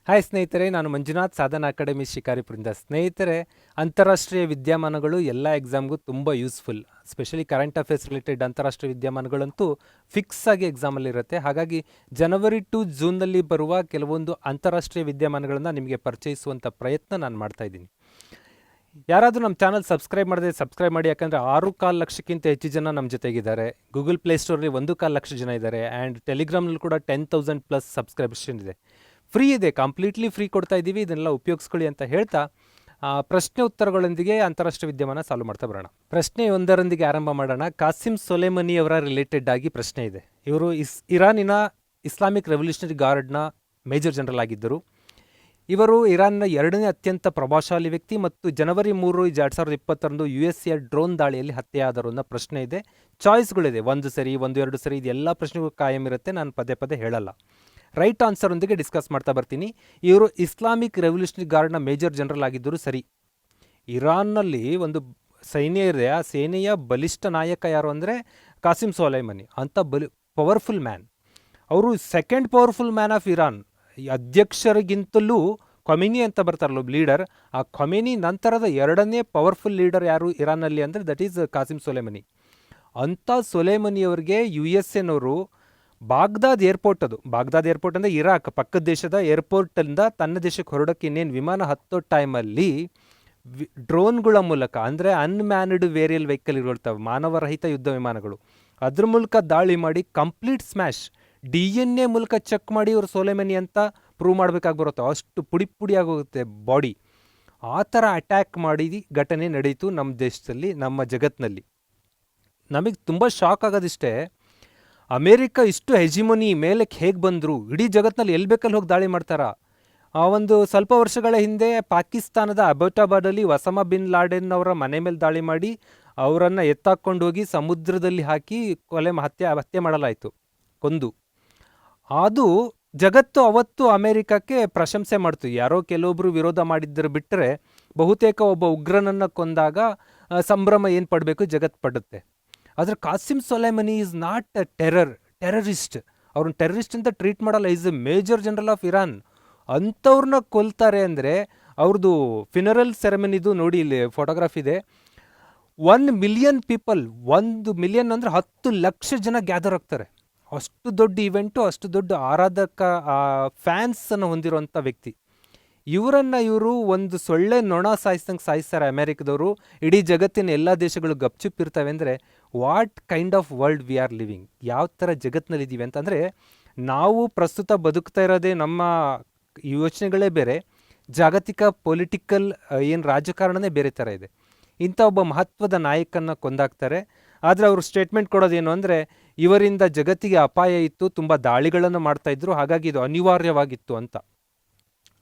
Hi ಸ್ನೇಹಿತರೆ, ನಾನು ಮಂಜುನಾಥ್ ಸಾಧನಾ academy ಶಿಕಾರಿಪುರದಿಂದ. ಸ್ನೇಹಿತರೆ, ಅಂತಾರಾಷ್ಟ್ರೀಯ ವಿದ್ಯಮಾನಗಳು ಎಲ್ಲ ಎಕ್ಸಾಮ್ಗೂ ತುಂಬ useful. Specially current affairs related ಅಂತಾರಾಷ್ಟ್ರೀಯ ವಿದ್ಯಮಾನಗಳಂತೂ ಫಿಕ್ಸ್ ಆಗಿ ಎಕ್ಸಾಮಲ್ಲಿರುತ್ತೆ. ಹಾಗಾಗಿ ಜನವರಿ ಟು ಜೂನ್ನಲ್ಲಿ ಬರುವ ಕೆಲವೊಂದು ಅಂತಾರಾಷ್ಟ್ರೀಯ ವಿದ್ಯಮಾನಗಳನ್ನು ನಿಮಗೆ ಪರಿಚಯಿಸುವಂಥ ಪ್ರಯತ್ನ ನಾನು ಮಾಡ್ತಾಯಿದ್ದೀನಿ. ಯಾರಾದರೂ ನಮ್ಮ ಚಾನಲ್ ಸಬ್ಸ್ಕ್ರೈಬ್ ಮಾಡಿದ್ರೆ ಸಬ್ಸ್ಕ್ರೈಬ್ ಮಾಡಿ, ಯಾಕಂದರೆ 6.25 ಲಕ್ಷಕ್ಕಿಂತ ಹೆಚ್ಚು ಜನ ನಮ್ಮ ಜೊತೆಗಿದ್ದಾರೆ. ಗೂಗಲ್ ಪ್ಲೇಸ್ಟೋರಲ್ಲಿ 1.25 ಲಕ್ಷ ಜನ ಇದ್ದಾರೆ. ಆ್ಯಂಡ್ ಟೆಲಿಗ್ರಾಮ್ನಲ್ಲಿ ಕೂಡ 10,000+ ಸಬ್ಸ್ಕ್ರಿಪ್ಷನ್ ಇದೆ. ಫ್ರೀ ಇದೆ, ಕಂಪ್ಲೀಟ್ಲಿ ಫ್ರೀ ಕೊಡ್ತಾ ಇದ್ದೀವಿ. ಇದನ್ನೆಲ್ಲ ಉಪಯೋಗಿಸ್ಕೊಳ್ಳಿ ಅಂತ ಹೇಳ್ತಾ ಪ್ರಶ್ನೆ ಉತ್ತರಗಳೊಂದಿಗೆ ಅಂತಾರಾಷ್ಟ್ರೀಯ ವಿದ್ಯಮಾನ ಸಾಲ್ವ್ ಮಾಡ್ತಾ ಬರೋಣ. ಪ್ರಶ್ನೆ ಒಂದರೊಂದಿಗೆ ಆರಂಭ ಮಾಡೋಣ. ಕಾಸಿಂ ಸೊಲೈಮನಿ ಅವರ ರಿಲೇಟೆಡ್ ಆಗಿ ಪ್ರಶ್ನೆ ಇದೆ. ಇವರು ಇರಾನಿನ ಇಸ್ಲಾಮಿಕ್ ರೆವಲ್ಯೂಷನರಿ ಗಾರ್ಡ್ನ ಮೇಜರ್ ಜನರಲ್ ಆಗಿದ್ದರು. ಇವರು ಇರಾನ್ನ 2ನೇ ಅತ್ಯಂತ ಪ್ರಭಾವಶಾಲಿ ವ್ಯಕ್ತಿ ಮತ್ತು ಜನವರಿ 3, 2020 USA ಡ್ರೋನ್ ದಾಳಿಯಲ್ಲಿ ಹತ್ಯೆಯಾದರು ಅನ್ನೋ ಪ್ರಶ್ನೆ ಇದೆ. ಚಾಯ್ಸ್ಗಳಿದೆ, 1 ಸರಿ 1 2 ಸರಿ, ಇದೆಲ್ಲ ಪ್ರಶ್ನೆಗೂ ಕಾಯಂ ಇರುತ್ತೆ. ನಾನು ಪದೇ ಪದೇ ಹೇಳಲ್ಲ. ರೈಟ್ ಆನ್ಸರ್ ಒಂದಿಗೆ ಡಿಸ್ಕಸ್ ಮಾಡ್ತಾ ಬರ್ತೀನಿ. ಇವರು ಇಸ್ಲಾಮಿಕ್ ರೆವಲ್ಯೂಷನರಿ ಗಾರ್ಡ್ನ ಮೇಜರ್ ಜನರಲ್ ಆಗಿದ್ದರು. ಸರಿ. ಇರಾನ್ನಲ್ಲಿ ಒಂದು ಸೈನ್ಯ ಇದೆ. ಆ ಸೇನೆಯ ಬಲಿಷ್ಠ ನಾಯಕ ಯಾರು ಅಂದರೆ ಕಾಸಿಂ ಸೊಲೈಮನಿ ಅಂತ ಪವರ್ಫುಲ್ ಮ್ಯಾನ್. ಅವರು second powerful man of Iran. ಈ ಅಧ್ಯಕ್ಷರಿಗಿಂತಲೂ ಖೊಮೇನಿ ಅಂತ ಬರ್ತಾರಲ್ಲ ಲೀಡರ್, ಆ ಖೊಮೇನಿ ನಂತರದ 2ನೇ ಪವರ್ಫುಲ್ ಲೀಡರ್ ಯಾರು ಇರಾನಲ್ಲಿ ಅಂದರೆ ದಟ್ ಈಸ್ ಕಾಸಿಂ ಸೊಲೈಮನಿ. ಅಂಥ ಸೊಲೈಮನಿಯವರಿಗೆ USA ಬಾಗ್ದಾದ್ ಏರ್ಪೋರ್ಟ್ ಅಂದರೆ ಇರಾಕ್ ಪಕ್ಕದ ದೇಶದ ಏರ್ಪೋರ್ಟಿಂದ ತನ್ನ ದೇಶಕ್ಕೆ ಹೊರಡೋಕ್ಕೆ ಇನ್ನೇನು ವಿಮಾನ ಹತ್ತೋ ಟೈಮಲ್ಲಿ ಡ್ರೋನ್ಗಳ ಮೂಲಕ, ಅಂದರೆ ಅನ್ಮ್ಯಾನ್ಡ್ ವೇರಿಯಲ್ ವೆಹಿಕಲ್ ಇರುತ್ತವೆ, ಮಾನವರಹಿತ ಯುದ್ಧ ವಿಮಾನಗಳು, ಅದ್ರ ಮೂಲಕ ದಾಳಿ ಮಾಡಿ ಕಂಪ್ಲೀಟ್ ಸ್ಮ್ಯಾಶ್, DNA ಮೂಲಕ ಚೆಕ್ ಮಾಡಿ ಇವರು ಸೊಲೈಮನಿ ಅಂತ ಪ್ರೂವ್ ಮಾಡಬೇಕಾಗಿ ಬರುತ್ತೆ. ಅಷ್ಟು ಪುಡಿ ಆಗೋಗುತ್ತೆ ಬಾಡಿ. ಆ ಥರ ಅಟ್ಯಾಕ್ ಮಾಡಿ ಘಟನೆ ನಡೀತು ನಮ್ಮ ದೇಶದಲ್ಲಿ, ನಮ್ಮ ಜಗತ್ತಿನಲ್ಲಿ. ನಮಗೆ ತುಂಬ ಶಾಕ್ ಆಗೋದಿಷ್ಟೇ, ಅಮೇರಿಕ ಇಷ್ಟು ಹೆಜಿಮೊನಿ ಮೇಲಕ್ಕೆ ಹೇಗೆ ಬಂದರು, ಇಡೀ ಜಗತ್ತಿನಲ್ಲಿ ಎಲ್ಲಿ ಬೇಕಲ್ಲಿ ಹೋಗಿ ದಾಳಿ ಮಾಡ್ತಾರ. ಒಂದು ಸ್ವಲ್ಪ ವರ್ಷಗಳ ಹಿಂದೆ ಪಾಕಿಸ್ತಾನದ ಅಬೋಟಾಬಾದಲ್ಲಿ ಒಸಾಮಾ ಬಿನ್ ಲಾಡೆನ್ ಅವರ ಮನೆ ಮೇಲೆ ದಾಳಿ ಮಾಡಿ ಅವರನ್ನು ಎತ್ತಾಕೊಂಡು ಹೋಗಿ ಸಮುದ್ರದಲ್ಲಿ ಹಾಕಿ ಹತ್ಯೆ ಮಾಡಲಾಯಿತು, ಕೊಂದು. ಅದು ಜಗತ್ತು ಅವತ್ತು ಅಮೇರಿಕಕ್ಕೆ ಪ್ರಶಂಸೆ ಮಾಡ್ತು. ಯಾರೋ ಕೆಲವೊಬ್ಬರು ವಿರೋಧ ಮಾಡಿದ್ದರು ಬಿಟ್ಟರೆ ಬಹುತೇಕ ಒಬ್ಬ ಉಗ್ರನನ್ನು ಕೊಂದಾಗ ಸಂಭ್ರಮ ಏನು ಪಡಬೇಕು ಜಗತ್ತು ಪಡುತ್ತೆ. ಆದರೆ Qasem Soleimani is not a terrorist. ಅವ್ರನ್ನ ಟೆರರಿಸ್ಟ್ ಅಂತ ಟ್ರೀಟ್ ಮಾಡಲ್ಲ. Is a major general of Iran. ಅಂಥವ್ರನ್ನ ಕೊಲ್ತಾರೆ ಅಂದರೆ ಅವ್ರದ್ದು ಫಿನರಲ್ ಸೆರೆಮನಿದು ನೋಡಿ, ಇಲ್ಲಿ ಫೋಟೋಗ್ರಾಫ್ ಇದೆ. 1 ಮಿಲಿಯನ್ ಪೀಪಲ್, 1 ಮಿಲಿಯನ್ ಅಂದರೆ 10 ಲಕ್ಷ ಜನ ಗ್ಯಾದರ್ ಆಗ್ತಾರೆ. ಅಷ್ಟು ದೊಡ್ಡ ಇವೆಂಟು, ಅಷ್ಟು ದೊಡ್ಡ ಆರಾಧಕ ಫ್ಯಾನ್ಸನ್ನು ಹೊಂದಿರುವಂಥ ವ್ಯಕ್ತಿ. ಇವರು ಒಂದು ಸೊಳ್ಳೆ ನೊಣ ಸಾಯಿಸ್ತಾರೆ ಅಮೇರಿಕದವರು. ಇಡೀ ಜಗತ್ತಿನ ಎಲ್ಲ ದೇಶಗಳು ಗಪ್ಚುಪ್ಪಿರ್ತವೆ. ಅಂದರೆ what kind of world we are living, ಯಾವ ಥರ ಜಗತ್ತಿನಲ್ಲಿದ್ದೀವಿ ಅಂತಂದರೆ, ನಾವು ಪ್ರಸ್ತುತ ಬದುಕ್ತಾ ಇರೋದೇ, ನಮ್ಮ ಯೋಚನೆಗಳೇ ಬೇರೆ, ಜಾಗತಿಕ ಪೊಲಿಟಿಕಲ್ ಏನು ರಾಜಕಾರಣನೇ ಬೇರೆ ಥರ ಇದೆ. ಇಂಥ ಒಬ್ಬ ಮಹತ್ವದ ನಾಯಕನ ಕೊಂದಾಕ್ತಾರೆ. ಆದರೆ ಅವರು ಸ್ಟೇಟ್ಮೆಂಟ್ ಕೊಡೋದೇನು ಅಂದರೆ, ಇವರಿಂದ ಜಗತ್ತಿಗೆ ಅಪಾಯ ಇತ್ತು, ತುಂಬ ದಾಳಿಗಳನ್ನು ಮಾಡ್ತಾಯಿದ್ರು, ಹಾಗಾಗಿ ಇದು ಅನಿವಾರ್ಯವಾಗಿತ್ತು ಅಂತ.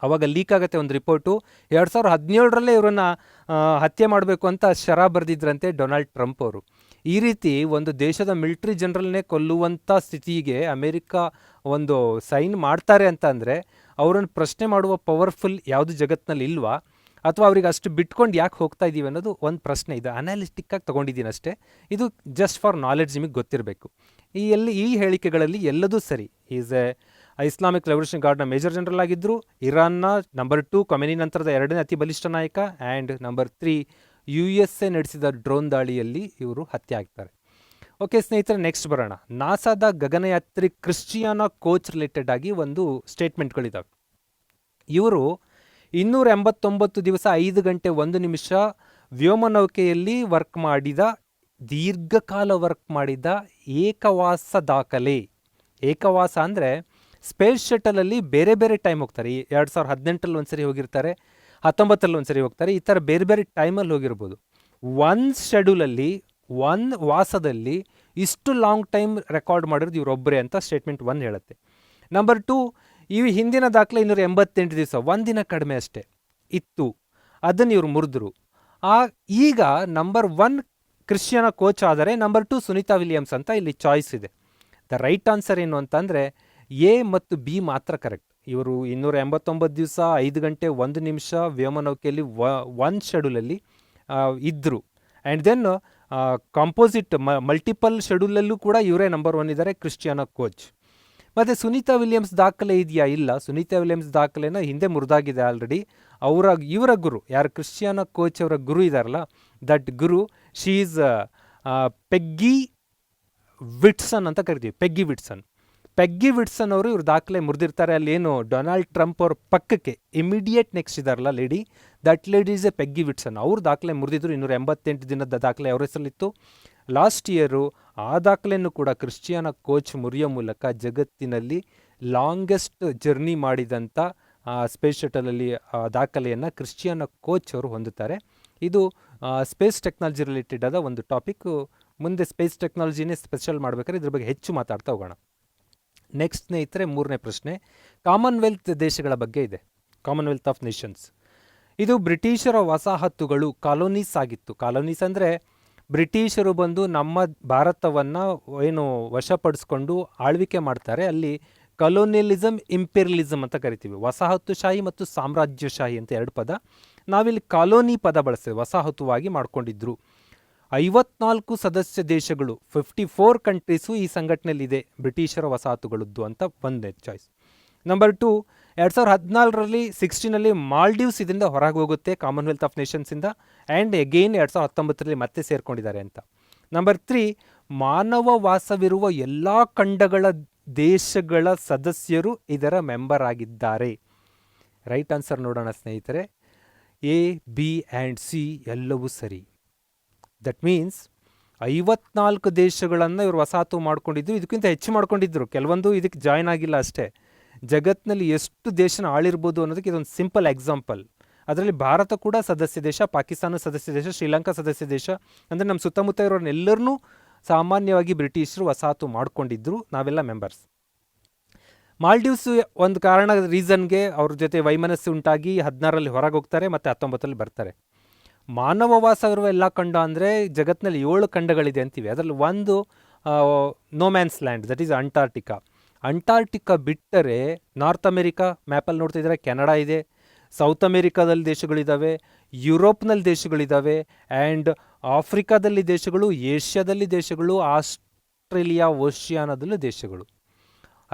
ಅವಾಗ ಲೀಕ್ ಆಗುತ್ತೆ ಒಂದು ರಿಪೋರ್ಟು. 2017 ಇವರನ್ನು ಹತ್ಯೆ ಮಾಡಬೇಕು ಅಂತ ಶರ ಬರೆದಿದ್ರಂತೆ ಡೊನಾಲ್ಡ್ ಟ್ರಂಪ್ ಅವರು. ಈ ರೀತಿ ಒಂದು ದೇಶದ ಮಿಲಿಟ್ರಿ ಜನರಲ್ನೇ ಕೊಲ್ಲುವಂಥ ಸ್ಥಿತಿಗೆ ಅಮೇರಿಕ ಒಂದು ಸೈನ್ ಮಾಡ್ತಾರೆ ಅಂತ ಅಂದರೆ, ಅವರನ್ನು ಪ್ರಶ್ನೆ ಮಾಡುವ ಪವರ್ಫುಲ್ ಯಾವುದು ಜಗತ್ತಿನಲ್ಲಿ ಇಲ್ವಾ, ಅಥವಾ ಅವ್ರಿಗೆ ಅಷ್ಟು ಬಿಟ್ಕೊಂಡು ಯಾಕೆ ಹೋಗ್ತಾ ಇದ್ದೀವಿ ಅನ್ನೋದು ಒಂದು ಪ್ರಶ್ನೆ. ಇದು ಅನಾಲಿಸ್ಟಿಕ್ಕಾಗಿ ತೊಗೊಂಡಿದ್ದೀನಿ ಅಷ್ಟೇ. ಇದು ಜಸ್ಟ್ ಫಾರ್ ನಾಲೆಡ್ಜ್, ನಿಮಗೆ ಗೊತ್ತಿರಬೇಕು. ಈ ಹೇಳಿಕೆಗಳಲ್ಲಿ ಎಲ್ಲದೂ ಸರಿ. ಈಸ್ ಎ ಇಸ್ಲಾಮಿಕ್ ರೆವಲ್ಯೂಷನ್ ಗಾರ್ಡ್ನ ಮೇಜರ್ ಜನರಲ್ ಆಗಿದ್ದರು. ಇರಾನ್ನ ನಂಬರ್ 2 ಖೊಮೇನಿ ನಂತರದ 2ನೇ ಅತಿ ಬಲಿಷ್ಠ ನಾಯಕ. ಆ್ಯಂಡ್ ನಂಬರ್ 3 USA ನಡೆಸಿದ ಡ್ರೋನ್ ದಾಳಿಯಲ್ಲಿ ಇವರು ಹತ್ಯೆ ಆಗ್ತಾರೆ. ಓಕೆ ಸ್ನೇಹಿತರೆ, ನೆಕ್ಸ್ಟ್ ಬರೋಣ. ನಾಸಾದ ಗಗನಯಾತ್ರಿ ಕ್ರಿಸ್ಟಿಯಾನಾ ಕೋಚ್ ರಿಲೇಟೆಡ್ ಆಗಿ ಒಂದು ಸ್ಟೇಟ್ಮೆಂಟ್ಗಳಿದ್ದಾವೆ. ಇವರು 289 ದಿವಸ 5 ಗಂಟೆ 1 ನಿಮಿಷ ವ್ಯೋಮನೌಕೆಯಲ್ಲಿ ದೀರ್ಘಕಾಲ ವರ್ಕ್ ಮಾಡಿದ ಏಕವಾಸ ದಾಖಲೆ. ಏಕವಾಸ ಅಂದರೆ ಸ್ಪೇಸ್ ಶಟಲಲ್ಲಿ ಬೇರೆ ಬೇರೆ ಟೈಮ್ ಹೋಗ್ತಾರೆ. 2018 ಒಂದ್ಸರಿ ಹೋಗಿರ್ತಾರೆ, 19 ಒಂದ್ಸರಿ ಹೋಗ್ತಾರೆ. ಈ ಥರ ಬೇರೆ ಬೇರೆ ಟೈಮಲ್ಲಿ ಹೋಗಿರ್ಬೋದು. ಒಂದು ಶೆಡ್ಯೂಲಲ್ಲಿ, ಒಂದು ವಾಸದಲ್ಲಿ ಇಷ್ಟು ಲಾಂಗ್ ಟೈಮ್ ರೆಕಾರ್ಡ್ ಮಾಡಿರೋದು ಇವರೊಬ್ಬರೇ ಅಂತ ಸ್ಟೇಟ್ಮೆಂಟ್ 1 ಹೇಳುತ್ತೆ. ನಂಬರ್ 2, ಈ ಹಿಂದಿನ ದಾಖಲೆ 288 ದಿವಸ, ಒಂದಿನ ಕಡಿಮೆ ಅಷ್ಟೇ ಇತ್ತು, ಅದನ್ನು ಇವರು ಮುರಿದ್ರು. ಈಗ ನಂಬರ್ 1 ಕ್ರಿಸ್ಟಿಯಾನಾ ಕೋಚ್ ಆದರೆ ನಂಬರ್ 2 ಸುನೀತಾ ವಿಲಿಯಮ್ಸ್ ಅಂತ ಇಲ್ಲಿ ಚಾಯ್ಸ್ ಇದೆ. ದ ರೈಟ್ ಆನ್ಸರ್ ಏನು ಅಂತಂದರೆ A ಮತ್ತು B ಮಾತ್ರ ಕರೆಕ್ಟ್. ಇವರು 289 ದಿವಸ 5 ಗಂಟೆ 1 ನಿಮಿಷ ವ್ಯೋಮನೌಕೆಯಲ್ಲಿ ಒಂದು ಶೆಡ್ಯೂಲಲ್ಲಿ ಇದ್ದರು. ಆ್ಯಂಡ್ ದೆನ್ ಕಾಂಪೋಸಿಟ್ ಮಲ್ಟಿಪಲ್ ಶೆಡ್ಯೂಲಲ್ಲೂ ಕೂಡ ಇವರೇ ನಂಬರ್ 1 ಇದ್ದಾರೆ, ಕ್ರಿಸ್ಟಿಯಾನಾ ಕೋಚ್. ಮತ್ತು ಸುನೀತಾ ವಿಲಿಯಮ್ಸ್ ದಾಖಲೆ ಇದೆಯಾ? ಇಲ್ಲ. ಸುನೀತಾ ವಿಲಿಯಮ್ಸ್ ದಾಖಲೆನ ಹಿಂದೆ ಮುರಿದಾಗಿದೆ ಆಲ್ರೆಡಿ. ಇವರ ಗುರು ಯಾರು ಕ್ರಿಶ್ಚಿಯಾನೋ ಕೋಚ್ ಅವರ ಗುರು ಇದಾರಲ್ಲ, ದಟ್ ಗುರು ಶೀ ಈಸ್ ಪೆಗ್ಗಿ ವಿಟ್ಸನ್ ಅಂತ ಕರಿತೀವಿ. ಪೆಗ್ಗಿ ವಿಟ್ಸನ್ ಅವರು ಇವ್ರ ದಾಖಲೆ ಮುರಿದಿರ್ತಾರೆ. ಅಲ್ಲಿ ಏನು ಡೊನಾಲ್ಡ್ ಟ್ರಂಪ್ ಅವ್ರ ಪಕ್ಕಕ್ಕೆ ಇಮಿಡಿಯೇಟ್ ನೆಕ್ಸ್ಟ್ ಇದಾರಲ್ಲ lady, that lady is a Peggy Whitson. ಅವ್ರ ದಾಖಲೆ ಮುರಿದಿದ್ರು. 288 ದಿನದ ದಾಖಲೆ ಅವ್ರ ಹೆಸರಲ್ಲಿತ್ತು. ಲಾಸ್ಟ್ ಇಯರು ಆ ದಾಖಲೆಯನ್ನು ಕೂಡ ಕ್ರಿಶ್ಚಿಯಾನೋ ಕೋಚ್ ಮುರಿಯೋ ಮೂಲಕ ಜಗತ್ತಿನಲ್ಲಿ ಲಾಂಗೆಸ್ಟ್ ಜರ್ನಿ ಮಾಡಿದಂಥ ಸ್ಪೇಸ್ ಶಟಲಲ್ಲಿ ದಾಖಲೆಯನ್ನು ಕ್ರಿಶ್ಚಿಯಾನೋ ಕೋಚ್ ಅವರು ಹೊಂದುತ್ತಾರೆ. ಇದು ಸ್ಪೇಸ್ ಟೆಕ್ನಾಲಜಿ ರಿಲೇಟೆಡ್ ಆದ ಒಂದು ಟಾಪಿಕ್. ಮುಂದೆ ಸ್ಪೇಸ್ ಟೆಕ್ನಾಲಜಿನೇ ಸ್ಪೆಷಲ್ ಮಾಡ್ಬೇಕಾದ್ರೆ ಇದ್ರ ಬಗ್ಗೆ ಹೆಚ್ಚು ಮಾತಾಡ್ತಾ ಹೋಗೋಣ. ನೆಕ್ಸ್ಟ್ ಸ್ನೇಹಿತರೆ, 3ನೇ ಪ್ರಶ್ನೆ ಕಾಮನ್ವೆಲ್ತ್ ದೇಶಗಳ ಬಗ್ಗೆ ಇದೆ. ಕಾಮನ್ವೆಲ್ತ್ ಆಫ್ ನೇಷನ್ಸ್ ಇದು ಬ್ರಿಟಿಷರ ವಸಾಹತುಗಳು, ಕಾಲೋನೀಸ್ ಆಗಿತ್ತು. ಕಾಲೋನೀಸ್ ಅಂದರೆ ಬ್ರಿಟಿಷರು ಬಂದು ನಮ್ಮ ಭಾರತವನ್ನು ಏನು ವಶಪಡಿಸ್ಕೊಂಡು ಆಳ್ವಿಕೆ ಮಾಡ್ತಾರೆ. ಅಲ್ಲಿ ಕಲೋನಿಯಲಿಸಮ್, ಇಂಪೀರಿಯಲಿಸಮ್ ಅಂತ ಕರಿತೀವಿ. ವಸಾಹತುಶಾಹಿ ಮತ್ತು ಸಾಮ್ರಾಜ್ಯಶಾಹಿ ಅಂತ 2 ಪದ. ನಾವಿಲ್ಲಿ ಕಾಲೋನಿ ಪದ ಬಳಸ್ತೇವೆ. ವಸಾಹತುವಾಗಿ ಮಾಡ್ಕೊಂಡಿದ್ರು. 54 ಸದಸ್ಯ ದೇಶಗಳು, 54 ಕಂಟ್ರೀಸು ಈ ಸಂಘಟನೆಯಲ್ಲಿದೆ, ಬ್ರಿಟಿಷರ ವಸಾಹತುಗಳದ್ದು ಅಂತ ಒಂದೇ ಚಾಯ್ಸ್. ನಂಬರ್ 2, 2014ರಲ್ಲಿ 16ನಲ್ಲಿ ಮಾಲ್ಡೀವ್ಸ್ ಇದರಿಂದ ಹೊರಗೆ ಹೋಗುತ್ತೆ ಕಾಮನ್ವೆಲ್ತ್ ಆಫ್ ನೇಷನ್ಸಿಂದ. ಆ್ಯಂಡ್ ಅಗೇನ್ 2019ರಲ್ಲಿ ಮತ್ತೆ ಸೇರ್ಕೊಂಡಿದ್ದಾರೆ ಅಂತ. ನಂಬರ್ 3, ಮಾನವ ವಾಸವಿರುವ ಎಲ್ಲ ಖಂಡಗಳ ದೇಶಗಳ ಸದಸ್ಯರು ಇದರ ಮೆಂಬರ್ ಆಗಿದ್ದಾರೆ. ರೈಟ್ ಆನ್ಸರ್ ನೋಡೋಣ ಸ್ನೇಹಿತರೆ. A, B ಆ್ಯಂಡ್ C ಎಲ್ಲವೂ ಸರಿ. ದಟ್ ಮೀನ್ಸ್ 54 ದೇಶಗಳನ್ನು ಇವರು ವಸಾಹತು ಮಾಡ್ಕೊಂಡಿದ್ರು. ಇದಕ್ಕಿಂತ ಹೆಚ್ಚು ಮಾಡ್ಕೊಂಡಿದ್ರು. ಕೆಲವೊಂದು ಇದಕ್ಕೆ ಜಾಯ್ನ್ ಆಗಿಲ್ಲ ಅಷ್ಟೇ. ಜಗತ್ತಿನಲ್ಲಿ ಎಷ್ಟು ದೇಶನ ಆಳಿರ್ಬೋದು ಅನ್ನೋದಕ್ಕೆ ಇದೊಂದು ಸಿಂಪಲ್ ಎಕ್ಸಾಂಪಲ್. ಅದರಲ್ಲಿ ಭಾರತ ಕೂಡ ಸದಸ್ಯ ದೇಶ, ಪಾಕಿಸ್ತಾನ ಸದಸ್ಯ ದೇಶ, ಶ್ರೀಲಂಕಾ ಸದಸ್ಯ ದೇಶ. ಅಂದರೆ ನಮ್ಮ ಸುತ್ತಮುತ್ತ ಇರೋರ್ನೆಲ್ಲರನ್ನೂ ಸಾಮಾನ್ಯವಾಗಿ ಬ್ರಿಟಿಷರು ವಸಾಹತು ಮಾಡ್ಕೊಂಡಿದ್ರು. ನಾವೆಲ್ಲ ಮೆಂಬರ್ಸ್. ಮಾಲ್ಡೀವ್ಸ್ ಒಂದು ರೀಸನ್ಗೆ ಅವ್ರ ಜೊತೆ ವೈಮನಸ್ಸು ಉಂಟಾಗಿ 16ರಲ್ಲಿ ಹೊರಗೆ ಹೋಗ್ತಾರೆ, ಮತ್ತು 19ರಲ್ಲಿ ಬರ್ತಾರೆ. ಮಾನವ ವಾಸವಿರುವ ಎಲ್ಲ ಖಂಡ ಅಂದರೆ ಜಗತ್ತಿನಲ್ಲಿ 7 ಖಂಡಗಳಿದೆ ಅಂತೀವಿ. ಅದರಲ್ಲಿ ಒಂದು no man's land, that is Antarctica ಬಿಟ್ಟರೆ ನಾರ್ತ್ ಅಮೆರಿಕಾ ಮ್ಯಾಪಲ್ಲಿ ನೋಡ್ತಿದ್ರೆ ಕೆನಡಾ ಇದೆ, ಸೌತ್ ಅಮೆರಿಕಾದಲ್ಲಿ ದೇಶಗಳಿದ್ದಾವೆ, ಯುರೋಪ್ನಲ್ಲಿ ದೇಶಗಳಿದ್ದಾವೆ, ಆ್ಯಂಡ್ ಆಫ್ರಿಕಾದಲ್ಲಿ ದೇಶಗಳು, ಏಷ್ಯಾದಲ್ಲಿ ದೇಶಗಳು, ಆಸ್ಟ್ರೇಲಿಯಾ, ಓಷಿಯಾನದಲ್ಲೂ ದೇಶಗಳು.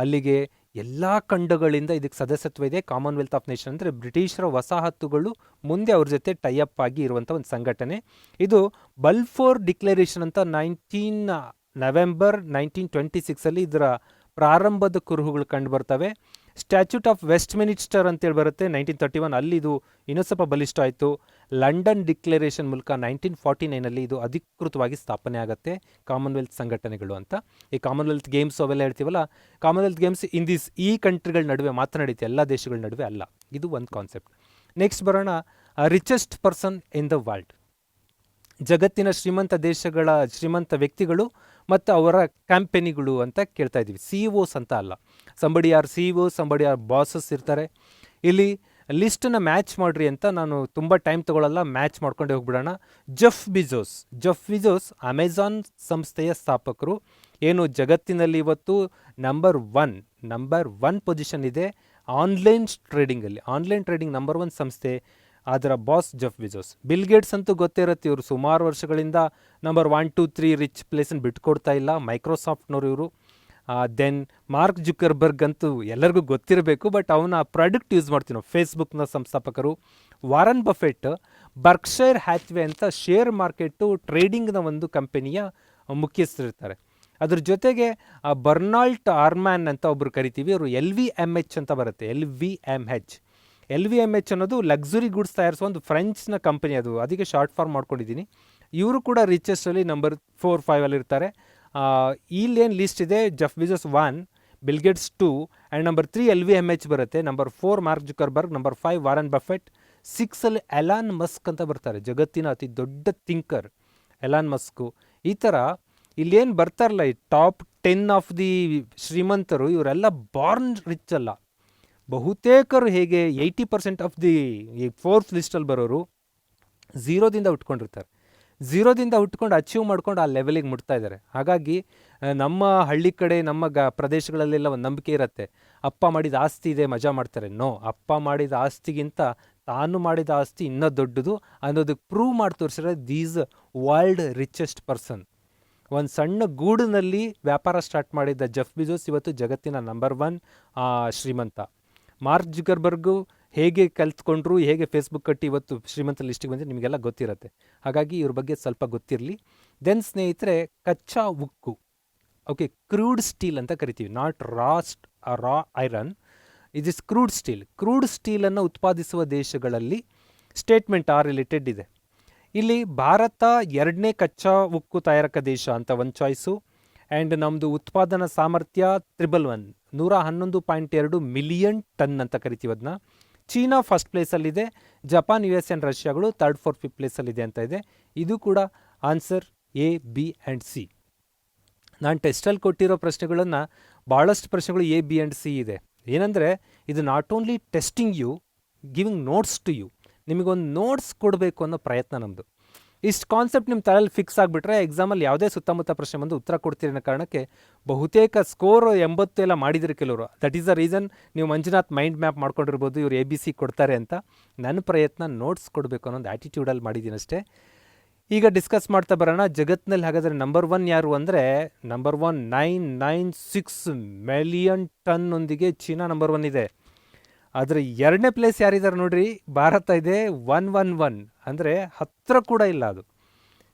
ಅಲ್ಲಿಗೆ ಎಲ್ಲ ಖಂಡಗಳಿಂದ ಇದಕ್ಕೆ ಸದಸ್ಯತ್ವ ಇದೆ. ಕಾಮನ್ವೆಲ್ತ್ ಆಫ್ ನೇಷನ್ ಅಂದರೆ ಬ್ರಿಟಿಷರ ವಸಾಹತುಗಳು ಮುಂದೆ ಅವ್ರ ಜೊತೆ ಟೈಅಪ್ ಆಗಿ ಇರುವಂಥ ಒಂದು ಸಂಘಟನೆ. ಇದು ಬಲ್ಫೋರ್ ಡಿಕ್ಲರೇಷನ್ ಅಂತ ನವೆಂಬರ್ 1926 ಇದರ ಪ್ರಾರಂಭದ ಕುರುಹುಗಳು ಕಂಡು ಬರ್ತವೆ. ಸ್ಟ್ಯಾಚ್ಯೂಟ್ ಆಫ್ ವೆಸ್ಟ್ ಮಿನಿಸ್ಟರ್ ಅಂತೇಳಿ ಬರುತ್ತೆ 1931, ಅಲ್ಲಿ ಇದು ಇನ್ನೂ ಸ್ವಲ್ಪ ಬಲಿಷ್ಠ ಆಯಿತು. ಲಂಡನ್ ಡಿಕ್ಲರೇಷನ್ ಮೂಲಕ 1949 ಇದು ಅಧಿಕೃತವಾಗಿ ಸ್ಥಾಪನೆ ಆಗುತ್ತೆ ಕಾಮನ್ವೆಲ್ತ್ ಸಂಘಟನೆಗಳು ಅಂತ. ಈ ಕಾಮನ್ವೆಲ್ತ್ ಗೇಮ್ಸ್ ಅವೆಲ್ಲ ಹೇಳ್ತೀವಲ್ಲ, ಕಾಮನ್ವೆಲ್ತ್ ಗೇಮ್ಸ್ ಈ ಕಂಟ್ರಿಗಳ ನಡುವೆ ಮಾತ್ರ ನಡೀತೆ, ಎಲ್ಲ ದೇಶಗಳ ನಡುವೆ ಅಲ್ಲ. ಇದು ಒಂದು ಕಾನ್ಸೆಪ್ಟ್. ನೆಕ್ಸ್ಟ್ ಬರೋಣ, richest person in the world. ಜಗತ್ತಿನ ಶ್ರೀಮಂತ ವ್ಯಕ್ತಿಗಳು ಮತ್ತು ಅವರ ಕಂಪೆನಿಗಳು ಅಂತ ಕೇಳ್ತಾ ಇದ್ದೀವಿ. CEOs ಅಂತ ಅಲ್ಲ. Somebody are CEOs, somebody are bosses ಇರ್ತಾರೆ. ಇಲ್ಲಿ ಲಿಸ್ಟನ್ನು ಮ್ಯಾಚ್ ಮಾಡಿರಿ ಅಂತ ನಾನು ತುಂಬ ಟೈಮ್ ತೊಗೊಳ್ಳಲ್ಲ, ಮ್ಯಾಚ್ ಮಾಡ್ಕೊಂಡೇ ಹೋಗ್ಬಿಡೋಣ. ಜೆಫ್ ಬಿಜೋಸ್ ಅಮೆಜಾನ್ ಸಂಸ್ಥೆಯ ಸ್ಥಾಪಕರು. ಏನು ಜಗತ್ತಿನಲ್ಲಿ ಇವತ್ತು ನಂಬರ್ ಒನ್ ಪೊಸಿಷನ್ ಇದೆ ಆನ್ಲೈನ್ ಟ್ರೇಡಿಂಗ್ ನಂಬರ್ 1 ಸಂಸ್ಥೆ. ಅದರ ಬಾಸ್ ಜೆಫ್ ಬಿಜೋಸ್. ಬಿಲ್ ಗೇಟ್ಸ್ ಅಂತೂ ಗೊತ್ತೇ ಇರುತ್ತೆ, ಇವರು ಸುಮಾರು ವರ್ಷಗಳಿಂದ ನಂಬರ್ 1, 2, 3 ರಿಚ್ ಪ್ಲೇಸನ್ನು ಬಿಟ್ಕೊಡ್ತಾ ಇಲ್ಲ. ಮೈಕ್ರೋಸಾಫ್ಟ್ನವರು ಇವರು. ದೆನ್ ಮಾರ್ಕ್ ಜುಕರ್ಬರ್ಗ್ ಅಂತೂ ಎಲ್ಲರಿಗೂ ಗೊತ್ತಿರಬೇಕು, ಬಟ್ ಅವನ ಪ್ರಾಡಕ್ಟ್ ಯೂಸ್ ಮಾಡ್ತೀವಿ ನಾವು. ಫೇಸ್ಬುಕ್ನ ಸಂಸ್ಥಾಪಕರು. ವಾರನ್ ಬಫೆಟ್ ಬರ್ಕ್ಷೈರ್ ಹ್ಯಾಥ್ವೆ ಅಂತ ಶೇರ್ ಮಾರ್ಕೆಟು ಟ್ರೇಡಿಂಗ್ನ ಒಂದು ಕಂಪನಿಯ ಮುಖ್ಯಸ್ಥರಿರ್ತಾರೆ. ಅದ್ರ ಜೊತೆಗೆ ಬರ್ನಾಲ್ಟ್ ಆರ್ಮ್ಯಾನ್ ಅಂತ ಒಬ್ಬರು ಕರಿತೀವಿ. ಅವರು LVMH ಅಂತ ಬರುತ್ತೆ. LVMH ಅನ್ನೋದು ಲಕ್ಸುರಿ ಗುಡ್ಸ್ ತಯಾರಿಸುವ ಒಂದು ಫ್ರೆಂಚ್ನ ಕಂಪನಿ. ಅದಕ್ಕೆ ಶಾರ್ಟ್ ಫಾರ್ಮ್ ಮಾಡ್ಕೊಂಡಿದ್ದೀನಿ. ಇವರು ಕೂಡ ರಿಚೆಸ್ಟಲ್ಲಿ ನಂಬರ್ 4, 5 ಇರ್ತಾರೆ. ಇಲ್ಲೇನು ಲಿಸ್ಟ್ ಇದೆ, Jeff Bezos 1, Bill Gates 2 and number 3 LVMH ಬರುತ್ತೆ. Number 4 Mark Zuckerberg, number 5 Warren Buffett, 6 Elon Musk ಅಂತ ಬರ್ತಾರೆ. ಜಗತ್ತಿನ ಅತಿ ದೊಡ್ಡ ಥಿಂಕರ್ ಎಲಾನ್ ಮಸ್ಕು. ಈ ಥರ ಇಲ್ಲೇನು ಬರ್ತಾರಲ್ಲ, ಈ ಟಾಪ್ 10 ಆಫ್ ದಿ ಶ್ರೀಮಂತರು, ಇವರೆಲ್ಲ ಬಾರ್ನ್ ರಿಚ್ ಅಲ್ಲ. ಬಹುತೇಕರು ಹೇಗೆ 80% ಆಫ್ ದಿ 4th ಲಿಸ್ಟಲ್ಲಿ ಬರೋರು ಝೀರೋದಿಂದ ಹುಟ್ಕೊಂಡು ಅಚೀವ್ ಮಾಡ್ಕೊಂಡು ಆ ಲೆವೆಲಿಗೆ ಮುಟ್ತಾ ಇದ್ದಾರೆ. ಹಾಗಾಗಿ ನಮ್ಮ ಹಳ್ಳಿ ಕಡೆ, ನಮ್ಮ ಪ್ರದೇಶಗಳಲ್ಲೆಲ್ಲ ಒಂದು ನಂಬಿಕೆ ಇರುತ್ತೆ, ಅಪ್ಪ ಮಾಡಿದ ಆಸ್ತಿ ಇದೆ ಮಜಾ ಮಾಡ್ತಾರೆ. ನೋ, ಅಪ್ಪ ಮಾಡಿದ ಆಸ್ತಿಗಿಂತ ತಾನು ಮಾಡಿದ ಆಸ್ತಿ ಇನ್ನೂ ದೊಡ್ಡದು ಅನ್ನೋದಕ್ಕೆ ಪ್ರೂವ್ ಮಾಡಿ ತೋರಿಸಿದ್ರೆ ದೀಸ್ ವರ್ಲ್ಡ್ ರಿಚೆಸ್ಟ್ ಪರ್ಸನ್. ಒಂದು ಸಣ್ಣ ಗೂಡಿನಲ್ಲಿ ವ್ಯಾಪಾರ ಸ್ಟಾರ್ಟ್ ಮಾಡಿದ್ದ ಜೆಫ್ ಬಿಜೋಸ್ ಇವತ್ತು ಜಗತ್ತಿನ ನಂಬರ್ 1 ಶ್ರೀಮಂತ. ಮಾರ್ಕ್ ಜುಕರ್ಬರ್ಗು ಹೇಗೆ ಕಲ್ತ್ಕೊಂಡ್ರು, ಹೇಗೆ ಫೇಸ್ಬುಕ್ ಕಟ್ಟಿ ಇವತ್ತು ಶ್ರೀಮಂತ ಲಿಸ್ಟಿಗೆ ಬಂದರೆ ನಿಮಗೆಲ್ಲ ಗೊತ್ತಿರುತ್ತೆ. ಹಾಗಾಗಿ ಇವ್ರ ಬಗ್ಗೆ ಸ್ವಲ್ಪ ಗೊತ್ತಿರಲಿ. ದೆನ್ ಸ್ನೇಹಿತರೆ, ಕಚ್ಚಾ ಉಕ್ಕು, ಓಕೆ, ಕ್ರೂಡ್ ಸ್ಟೀಲ್ ಅಂತ ಕರಿತೀವಿ, not raw iron, it is crude steel. Crude ಸ್ಟೀಲನ್ನು ಉತ್ಪಾದಿಸುವ ದೇಶಗಳಲ್ಲಿ ಸ್ಟೇಟ್ಮೆಂಟ್ ರಿಲೇಟೆಡ್ ಇದೆ. ಇಲ್ಲಿ ಭಾರತ 2ನೇ ಕಚ್ಚಾ ಉಕ್ಕು ತಯಾರಕ ದೇಶ ಅಂತ ಒಂದು ಚಾಯ್ಸು. ಆ್ಯಂಡ್ ನಮ್ಮದು ಉತ್ಪಾದನಾ ಸಾಮರ್ಥ್ಯ 111.2 ಮಿಲಿಯನ್ ಟನ್ ಅಂತ ಕರಿತೀವಿ ಅದನ್ನ. ಚೀನಾ ಫಸ್ಟ್ ಪ್ಲೇಸಲ್ಲಿದೆ, ಜಪಾನ್, US ಆ್ಯಂಡ್ ರಷ್ಯಾಗಳು 3rd 4th 5th ಪ್ಲೇಸಲ್ಲಿದೆ ಅಂತ ಇದೆ. ಇದು ಕೂಡ answer A, B and C. ನಾನು ಟೆಸ್ಟಲ್ಲಿ ಕೊಟ್ಟಿರೋ ಪ್ರಶ್ನೆಗಳನ್ನು ಭಾಳಷ್ಟು ಪ್ರಶ್ನೆಗಳು A, B ಆ್ಯಂಡ್ C ಇದೆ. ಏನಂದರೆ ಇದು not only testing you, giving notes to you, ನಿಮಗೊಂದು ನೋಟ್ಸ್ ಕೊಡಬೇಕು ಅನ್ನೋ ಪ್ರಯತ್ನ ನಮ್ಮದು. ಇಷ್ಟು ಕಾನ್ಸೆಪ್ಟ್ ನಿಮ್ಮ ತಲೆಯಲ್ಲಿ ಫಿಕ್ಸ್ ಆಗಿಬಿಟ್ರೆ ಎಕ್ಸಾಮಲ್ಲಿ ಯಾವುದೇ ಸುತ್ತಮುತ್ತ ಪ್ರಶ್ನೆ ಬಂದು ಉತ್ತರ ಕೊಡ್ತೀರಿ ಅನ್ನೋ ಕಾರಣಕ್ಕೆ ಬಹುತೇಕ ಸ್ಕೋರ್ 80 ಎಲ್ಲ ಮಾಡಿದ್ರು ಕೆಲವರು. ದಟ್ ಈಸ್ ದ ರೀಸನ್ ನೀವು ಮಂಜುನಾಥ್ ಮೈಂಡ್ ಮ್ಯಾಪ್ ಮಾಡ್ಕೊಂಡಿರ್ಬೋದು, ಇವರು ABC ಕೊಡ್ತಾರೆ ಅಂತ. ನನ್ನ ಪ್ರಯತ್ನ ನೋಟ್ಸ್ ಕೊಡಬೇಕು ಅನ್ನೋದು ಆ್ಯಟಿಟ್ಯೂಡಲ್ಲಿ ಮಾಡಿದ್ದೀನಿ ಅಷ್ಟೇ. ಈಗ ಡಿಸ್ಕಸ್ ಮಾಡ್ತಾ ಬರೋಣ. ಜಗತ್ತಿನಲ್ಲಿ ಹಾಗಾದರೆ ನಂಬರ್ 1 ಯಾರು ಅಂದರೆ, ನಂಬರ್ 1 996 ಮಿಲಿಯನ್ ಟನ್ನೊಂದಿಗೆ ಚೀನಾ ನಂಬರ್ 1 ಇದೆ. ಅದರ 2ನೇ ಪ್ಲೇಸ್ ಯಾರಿದ್ದಾರೆ ನೋಡ್ರಿ, ಭಾರತ ಇದೆ 111, ಅಂದರೆ ಹತ್ತಿರ ಕೂಡ ಇಲ್ಲ. ಅದು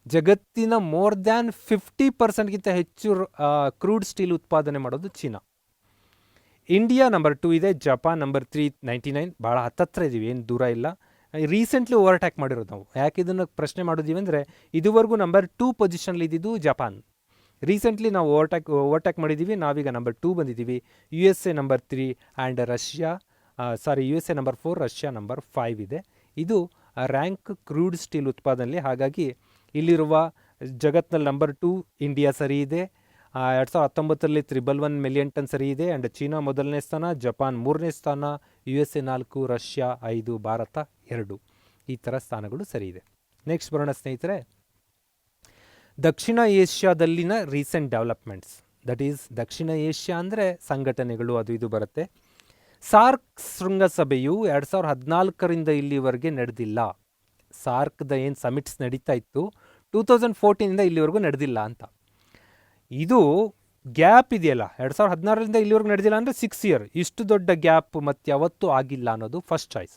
ಜಗತ್ತಿನ ಮೋರ್ ದ್ಯಾನ್ 50% ಹೆಚ್ಚು ಕ್ರೂಡ್ ಸ್ಟೀಲ್ ಉತ್ಪಾದನೆ ಮಾಡೋದು ಚೀನಾ. ಇಂಡಿಯಾ ನಂಬರ್ 2 ಇದೆ, ಜಪಾನ್ ನಂಬರ್ 3 99, ಭಾಳ ಹತ್ತತ್ರ ಇದ್ದೀವಿ, ಏನು ದೂರ ಇಲ್ಲ. ರೀಸೆಂಟ್ಲಿ ಓವರ್ಟ್ಯಾಕ್ ಮಾಡಿರೋದು ನಾವು. ಯಾಕೆ ಇದನ್ನು ಪ್ರಶ್ನೆ ಮಾಡಿದ್ದೀವಿ ಅಂದರೆ, ಇದುವರೆಗೂ ನಂಬರ್ 2 ಪೊಸಿಷನ್ಲಿ ಇದ್ದಿದ್ದು ಜಪಾನ್. ರೀಸೆಂಟ್ಲಿ ನಾವು ಓವರ್ಟ್ಯಾಕ್ ಮಾಡಿದ್ದೀವಿ, ನಾವೀಗ ನಂಬರ್ 2 ಬಂದಿದ್ದೀವಿ. USA number 3 and USA number 4, Russia number 5 ಇದೆ. ಇದು ರ್ಯಾಂಕ್ ಕ್ರೂಡ್ ಸ್ಟೀಲ್ ಉತ್ಪಾದನೆಯಲ್ಲಿ. ಹಾಗಾಗಿ ಇಲ್ಲಿರುವ ಜಗತ್ತಿನಲ್ಲಿ ನಂಬರ್ 2 ಇಂಡಿಯಾ ಸರಿ ಇದೆ. 2019 111 ಮಿಲಿಯನ್ ಟನ್ ಸರಿ ಇದೆ. ಆ್ಯಂಡ್ ಚೀನಾ ಮೊದಲನೇ ಸ್ಥಾನ, ಜಪಾನ್ 3ನೇ ಸ್ಥಾನ, USA 4, ರಷ್ಯಾ 5, ಭಾರತ 2. ಈ ಥರ ಸ್ಥಾನಗಳು ಸರಿ ಇದೆ. ನೆಕ್ಸ್ಟ್ ಬರೋಣ ಸ್ನೇಹಿತರೆ, ದಕ್ಷಿಣ ಏಷ್ಯಾದಲ್ಲಿನ recent developments. That is Dakshina Asia ಅಂದರೆ ಸಂಘಟನೆಗಳು ಅದು ಇದು ಬರುತ್ತೆ. ಸಾರ್ಕ್ ಶೃಂಗಸಭೆಯು 2014 ಇಲ್ಲಿವರೆಗೆ ನಡೆದಿಲ್ಲ. ಸಾರ್ಕ್ದ ಏನು ಸಮಿಟ್ಸ್ ನಡೀತಾ ಇತ್ತು 2014 ಇಲ್ಲಿವರೆಗೂ ನಡೆದಿಲ್ಲ ಅಂತ. ಇದು ಗ್ಯಾಪ್ ಇದೆಯಲ್ಲ, 2016 ಇಲ್ಲಿವರೆಗೂ ನಡೆದಿಲ್ಲ ಅಂದರೆ 6 year, ಇಷ್ಟು ದೊಡ್ಡ ಗ್ಯಾಪ್ ಮತ್ತೆ ಯಾವತ್ತೂ ಆಗಿಲ್ಲ ಅನ್ನೋದು first choice.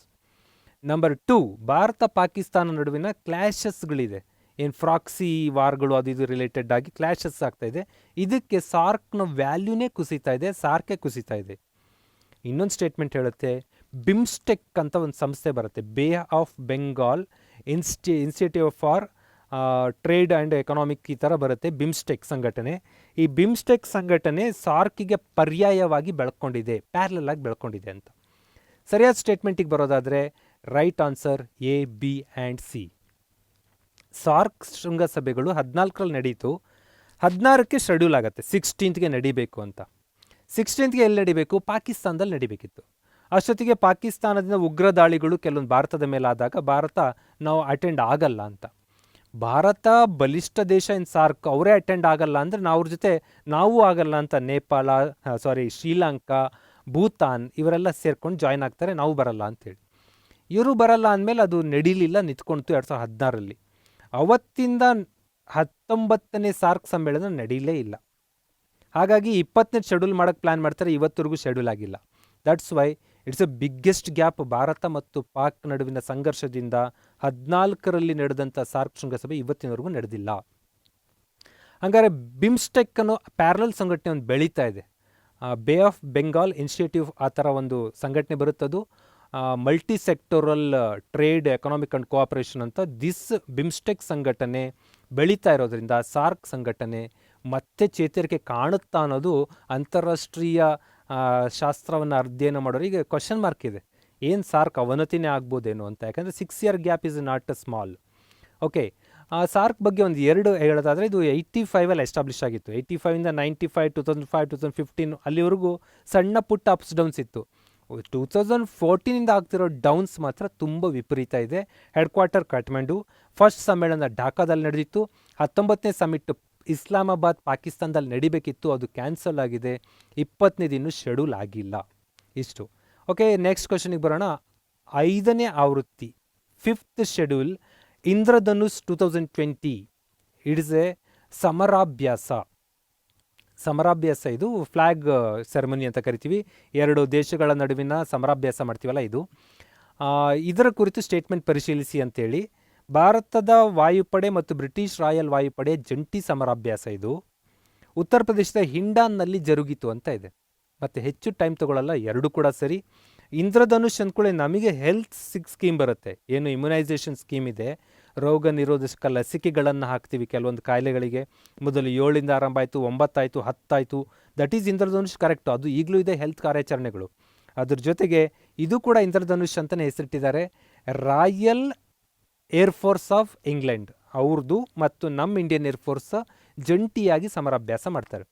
Number 2, Bharat Pakistan ನಡುವಿನ ಕ್ಲ್ಯಾಶಸ್ಗಳಿದೆ, ಏನು ಫ್ರಾಕ್ಸಿ ವಾರ್ಗಳು ಅದು ಇದು ರಿಲೇಟೆಡ್ ಆಗಿ ಕ್ಲ್ಯಾಶಸ್ ಆಗ್ತಾಯಿದೆ. ಇದಕ್ಕೆ ಸಾರ್ಕ್ನ ವ್ಯಾಲ್ಯೂನೇ ಕುಸಿತಾ ಇದೆ, ಸಾರ್ಕೆ ಕುಸಿತಾ ಇದೆ. ಇನ್ನೊಂದು ಸ್ಟೇಟ್ಮೆಂಟ್ ಹೇಳುತ್ತೆ, ಬಿಮ್ಸ್ಟೆಕ್ ಅಂತ ಒಂದು ಸಂಸ್ಥೆ ಬರುತ್ತೆ, bay of Bengal institute for trade and economic, ಈ ಥರ ಬರುತ್ತೆ ಬಿಮ್ಸ್ಟೆಕ್ ಸಂಘಟನೆ. ಈ ಬಿಮ್ಸ್ಟೆಕ್ ಸಂಘಟನೆ ಸಾರ್ಕಿಗೆ ಪರ್ಯಾಯವಾಗಿ ಬೆಳ್ಕೊಂಡಿದೆ, ಪ್ಯಾರಲಲ್ ಆಗಿ ಬೆಳ್ಕೊಂಡಿದೆ ಅಂತ. ಸರಿಯಾದ ಸ್ಟೇಟ್ಮೆಂಟಿಗೆ ಬರೋದಾದರೆ right answer A, B and C. SAARC ಶೃಂಗಸಭೆಗಳು 14ರಲ್ಲಿ ನಡೀತು, 16ಕ್ಕೆ ಶೆಡ್ಯೂಲ್ ಆಗುತ್ತೆ, 16th ನಡಿಬೇಕು ಅಂತ. 16th ಎಲ್ಲಿ ನಡಿಬೇಕು, ಪಾಕಿಸ್ತಾನದಲ್ಲಿ ನಡಿಬೇಕಿತ್ತು. ಅಷ್ಟೊತ್ತಿಗೆ ಪಾಕಿಸ್ತಾನದಿಂದ ಉಗ್ರ ದಾಳಿಗಳು ಕೆಲವೊಂದು ಭಾರತದ ಮೇಲಾದಾಗ ಭಾರತ ನಾವು ಅಟೆಂಡ್ ಆಗಲ್ಲ ಅಂತ. ಭಾರತ ಬಲಿಷ್ಠ ದೇಶ ಇನ್ ಸಾರ್ಕ್, ಅವರೇ ಅಟೆಂಡ್ ಆಗಲ್ಲ ಅಂದರೆ ನಾವು ಅವ್ರ ಜೊತೆ ನಾವು ಆಗಲ್ಲ ಅಂತ ಶ್ರೀಲಂಕಾ, ಭೂತಾನ್ ಇವರೆಲ್ಲ ಸೇರ್ಕೊಂಡು ಜಾಯ್ನ್ ಆಗ್ತಾರೆ, ನಾವು ಬರಲ್ಲ ಅಂತೇಳಿ. ಇವರು ಬರಲ್ಲ ಅಂದಮೇಲೆ ಅದು ನಡೀಲಿಲ್ಲ, ನಿಂತ್ಕೊಳ್ತು 2016ರಲ್ಲಿ. ಅವತ್ತಿಂದ 19ನೇ ಸಾರ್ಕ್ ಸಮ್ಮೇಳನ ನಡೀಲೇ ಇಲ್ಲ. ಹಾಗಾಗಿ 20ನೇ ಶೆಡ್ಯೂಲ್ ಮಾಡೋಕ್ಕೆ ಪ್ಲ್ಯಾನ್ ಮಾಡ್ತಾರೆ, ಇವತ್ತರೆಗೂ ಶೆಡ್ಯೂಲ್ ಆಗಿಲ್ಲ. That's why it's A biggest gap. Bharat ಮತ್ತು ಪಾಕ್ ನಡುವಿನ ಸಂಘರ್ಷದಿಂದ 14ರಲ್ಲಿ ನಡೆದಂಥ ಸಾರ್ಕ್ ಶೃಂಗಸಭೆ ಇವತ್ತಿನವರೆಗೂ ನಡೆದಿಲ್ಲ. ಹಾಗಾದರೆ ಬಿಮ್ಸ್ಟೆಕ್ ಅನ್ನೋ ಪ್ಯಾರಲಲ್ ಸಂಘಟನೆ ಒಂದು ಬೆಳೀತಾ ಇದೆ. ಬೇ ಆಫ್ ಬೆಂಗಾಲ್ ಇನಿಷಿಯೇಟಿವ್ ಆ ಥರ ಒಂದು ಸಂಘಟನೆ ಬರುತ್ತದು, multi sectoral trade economic and cooperation ಅಂತ. ದಿಸ್ ಬಿಮ್ಸ್ಟೆಕ್ ಸಂಘಟನೆ ಬೆಳೀತಾ ಇರೋದ್ರಿಂದ ಸಾರ್ಕ್ ಸಂಘಟನೆ ಮತ್ತೆ ಚೇತರಿಕೆ ಕಾಣುತ್ತಾ ಅನ್ನೋದು ಅಂತಾರಾಷ್ಟ್ರೀಯ ಶಾಸ್ತ್ರವನ್ನು ಅಧ್ಯಯನ ಮಾಡೋರಿಗೆ ಕ್ವಶನ್ ಮಾರ್ಕ್ ಇದೆ. ಏನು ಸಾರ್ಕ್ ಅವನತಿನೇ ಆಗ್ಬೋದೇನೋ ಅಂತ, ಯಾಕಂದರೆ 6 year gap is not a small. Okay, SAARC ಬಗ್ಗೆ ಒಂದು 2 ಹೇಳೋದಾದರೆ, ಇದು 85ಅಲ್ಲಿ ಎಸ್ಟಾಬ್ಲಿಷ್ ಆಗಿತ್ತು. 85ಇಂದ 95, 2005, 2015 ಅಲ್ಲಿವರೆಗೂ ಸಣ್ಣ ಪುಟ್ಟ ಅಪ್ಸ್ ಡೌನ್ಸ್ ಇತ್ತು. 2014ಇಂದ ಆಗ್ತಿರೋ ಡೌನ್ಸ್ ಮಾತ್ರ ತುಂಬ ವಿಪರೀತ ಇದೆ. ಹೆಡ್ ಕ್ವಾರ್ಟರ್ ಕಾಠ್ಮಂಡು, ಫಸ್ಟ್ ಸಮ್ಮೇಳನ ಢಾಕಾದಲ್ಲಿ ನಡೆದಿತ್ತು. 19ನೇ ಸಮಿಟ್ ಇಸ್ಲಾಮಾಬಾದ್ ಪಾಕಿಸ್ತಾನದಲ್ಲಿ ನಡಿಬೇಕಿತ್ತು, ಅದು ಕ್ಯಾನ್ಸಲ್ ಆಗಿದೆ. 20ನೇದು ಇನ್ನೂ ಶೆಡ್ಯೂಲ್ ಆಗಿಲ್ಲ. ಇಷ್ಟು. ಓಕೆ, ನೆಕ್ಸ್ಟ್ ಕ್ವಶನಿಗೆ ಬರೋಣ. 5ನೇ ಆವೃತ್ತಿ 5th schedule Indradhanush 2020 it is a ಸಮರಾಭ್ಯಾಸ. ಸಮರಾಭ್ಯಾಸ ಇದು ಫ್ಲ್ಯಾಗ್ ಸೆರೆಮನಿ ಅಂತ ಕರಿತೀವಿ. ಎರಡು ದೇಶಗಳ ನಡುವಿನ ಸಮರಾಭ್ಯಾಸ ಮಾಡ್ತೀವಲ್ಲ ಇದು. ಇದರ ಕುರಿತು ಸ್ಟೇಟ್ಮೆಂಟ್ ಪರಿಶೀಲಿಸಿ ಅಂತೇಳಿ ಭಾರತದ ವಾಯುಪಡೆ ಮತ್ತು ಬ್ರಿಟಿಷ್ ರಾಯಲ್ ವಾಯುಪಡೆ ಜಂಟಿ ಸಮರಾಭ್ಯಾಸ ಇದು ಉತ್ತರ ಪ್ರದೇಶದ ಹಿಂಡಾನ್ನಲ್ಲಿ ಜರುಗಿತು ಅಂತ ಇದೆ. ಮತ್ತು ಹೆಚ್ಚು ಟೈಮ್ ತಗೊಳ್ಳಲ್ಲ, ಎರಡು ಕೂಡ ಸರಿ. ಇಂದ್ರಧನುಷ್ ಅಂದ್ಕೊಳ್ಳಿ, ನಮಗೆ ಹೆಲ್ತ್ ಸ್ಕೀಮ್ ಬರುತ್ತೆ, ಏನು ಇಮ್ಯುನೈಸೇಷನ್ ಸ್ಕೀಮ್ ಇದೆ, ರೋಗ ನಿರೋಧಕ ಲಸಿಕೆಗಳನ್ನು ಹಾಕ್ತೀವಿ ಕೆಲವೊಂದು ಕಾಯಿಲೆಗಳಿಗೆ. ಮೊದಲು 7 ಆರಂಭ ಆಯಿತು, 9 ಆಯಿತು, 10 ಆಯಿತು. That is Indradhanush, correct. ಅದು ಈಗಲೂ ಇದೆ ಹೆಲ್ತ್ ಕಾರ್ಯಾಚರಣೆಗಳು. ಅದ್ರ ಜೊತೆಗೆ ಇದು ಕೂಡ ಇಂದ್ರಧನುಷ್ ಅಂತಲೇ ಹೆಸರಿಟ್ಟಿದ್ದಾರೆ. ರಾಯಲ್ ಏರ್ಫೋರ್ಸ್ ಆಫ್ ಇಂಗ್ಲೆಂಡ್ ಅವ್ರದ್ದು ಮತ್ತು ನಮ್ಮ ಇಂಡಿಯನ್ ಏರ್ಫೋರ್ಸ್ ಜಂಟಿಯಾಗಿ ಸಮರಾಭ್ಯಾಸ ಮಾಡ್ತಾರೆ.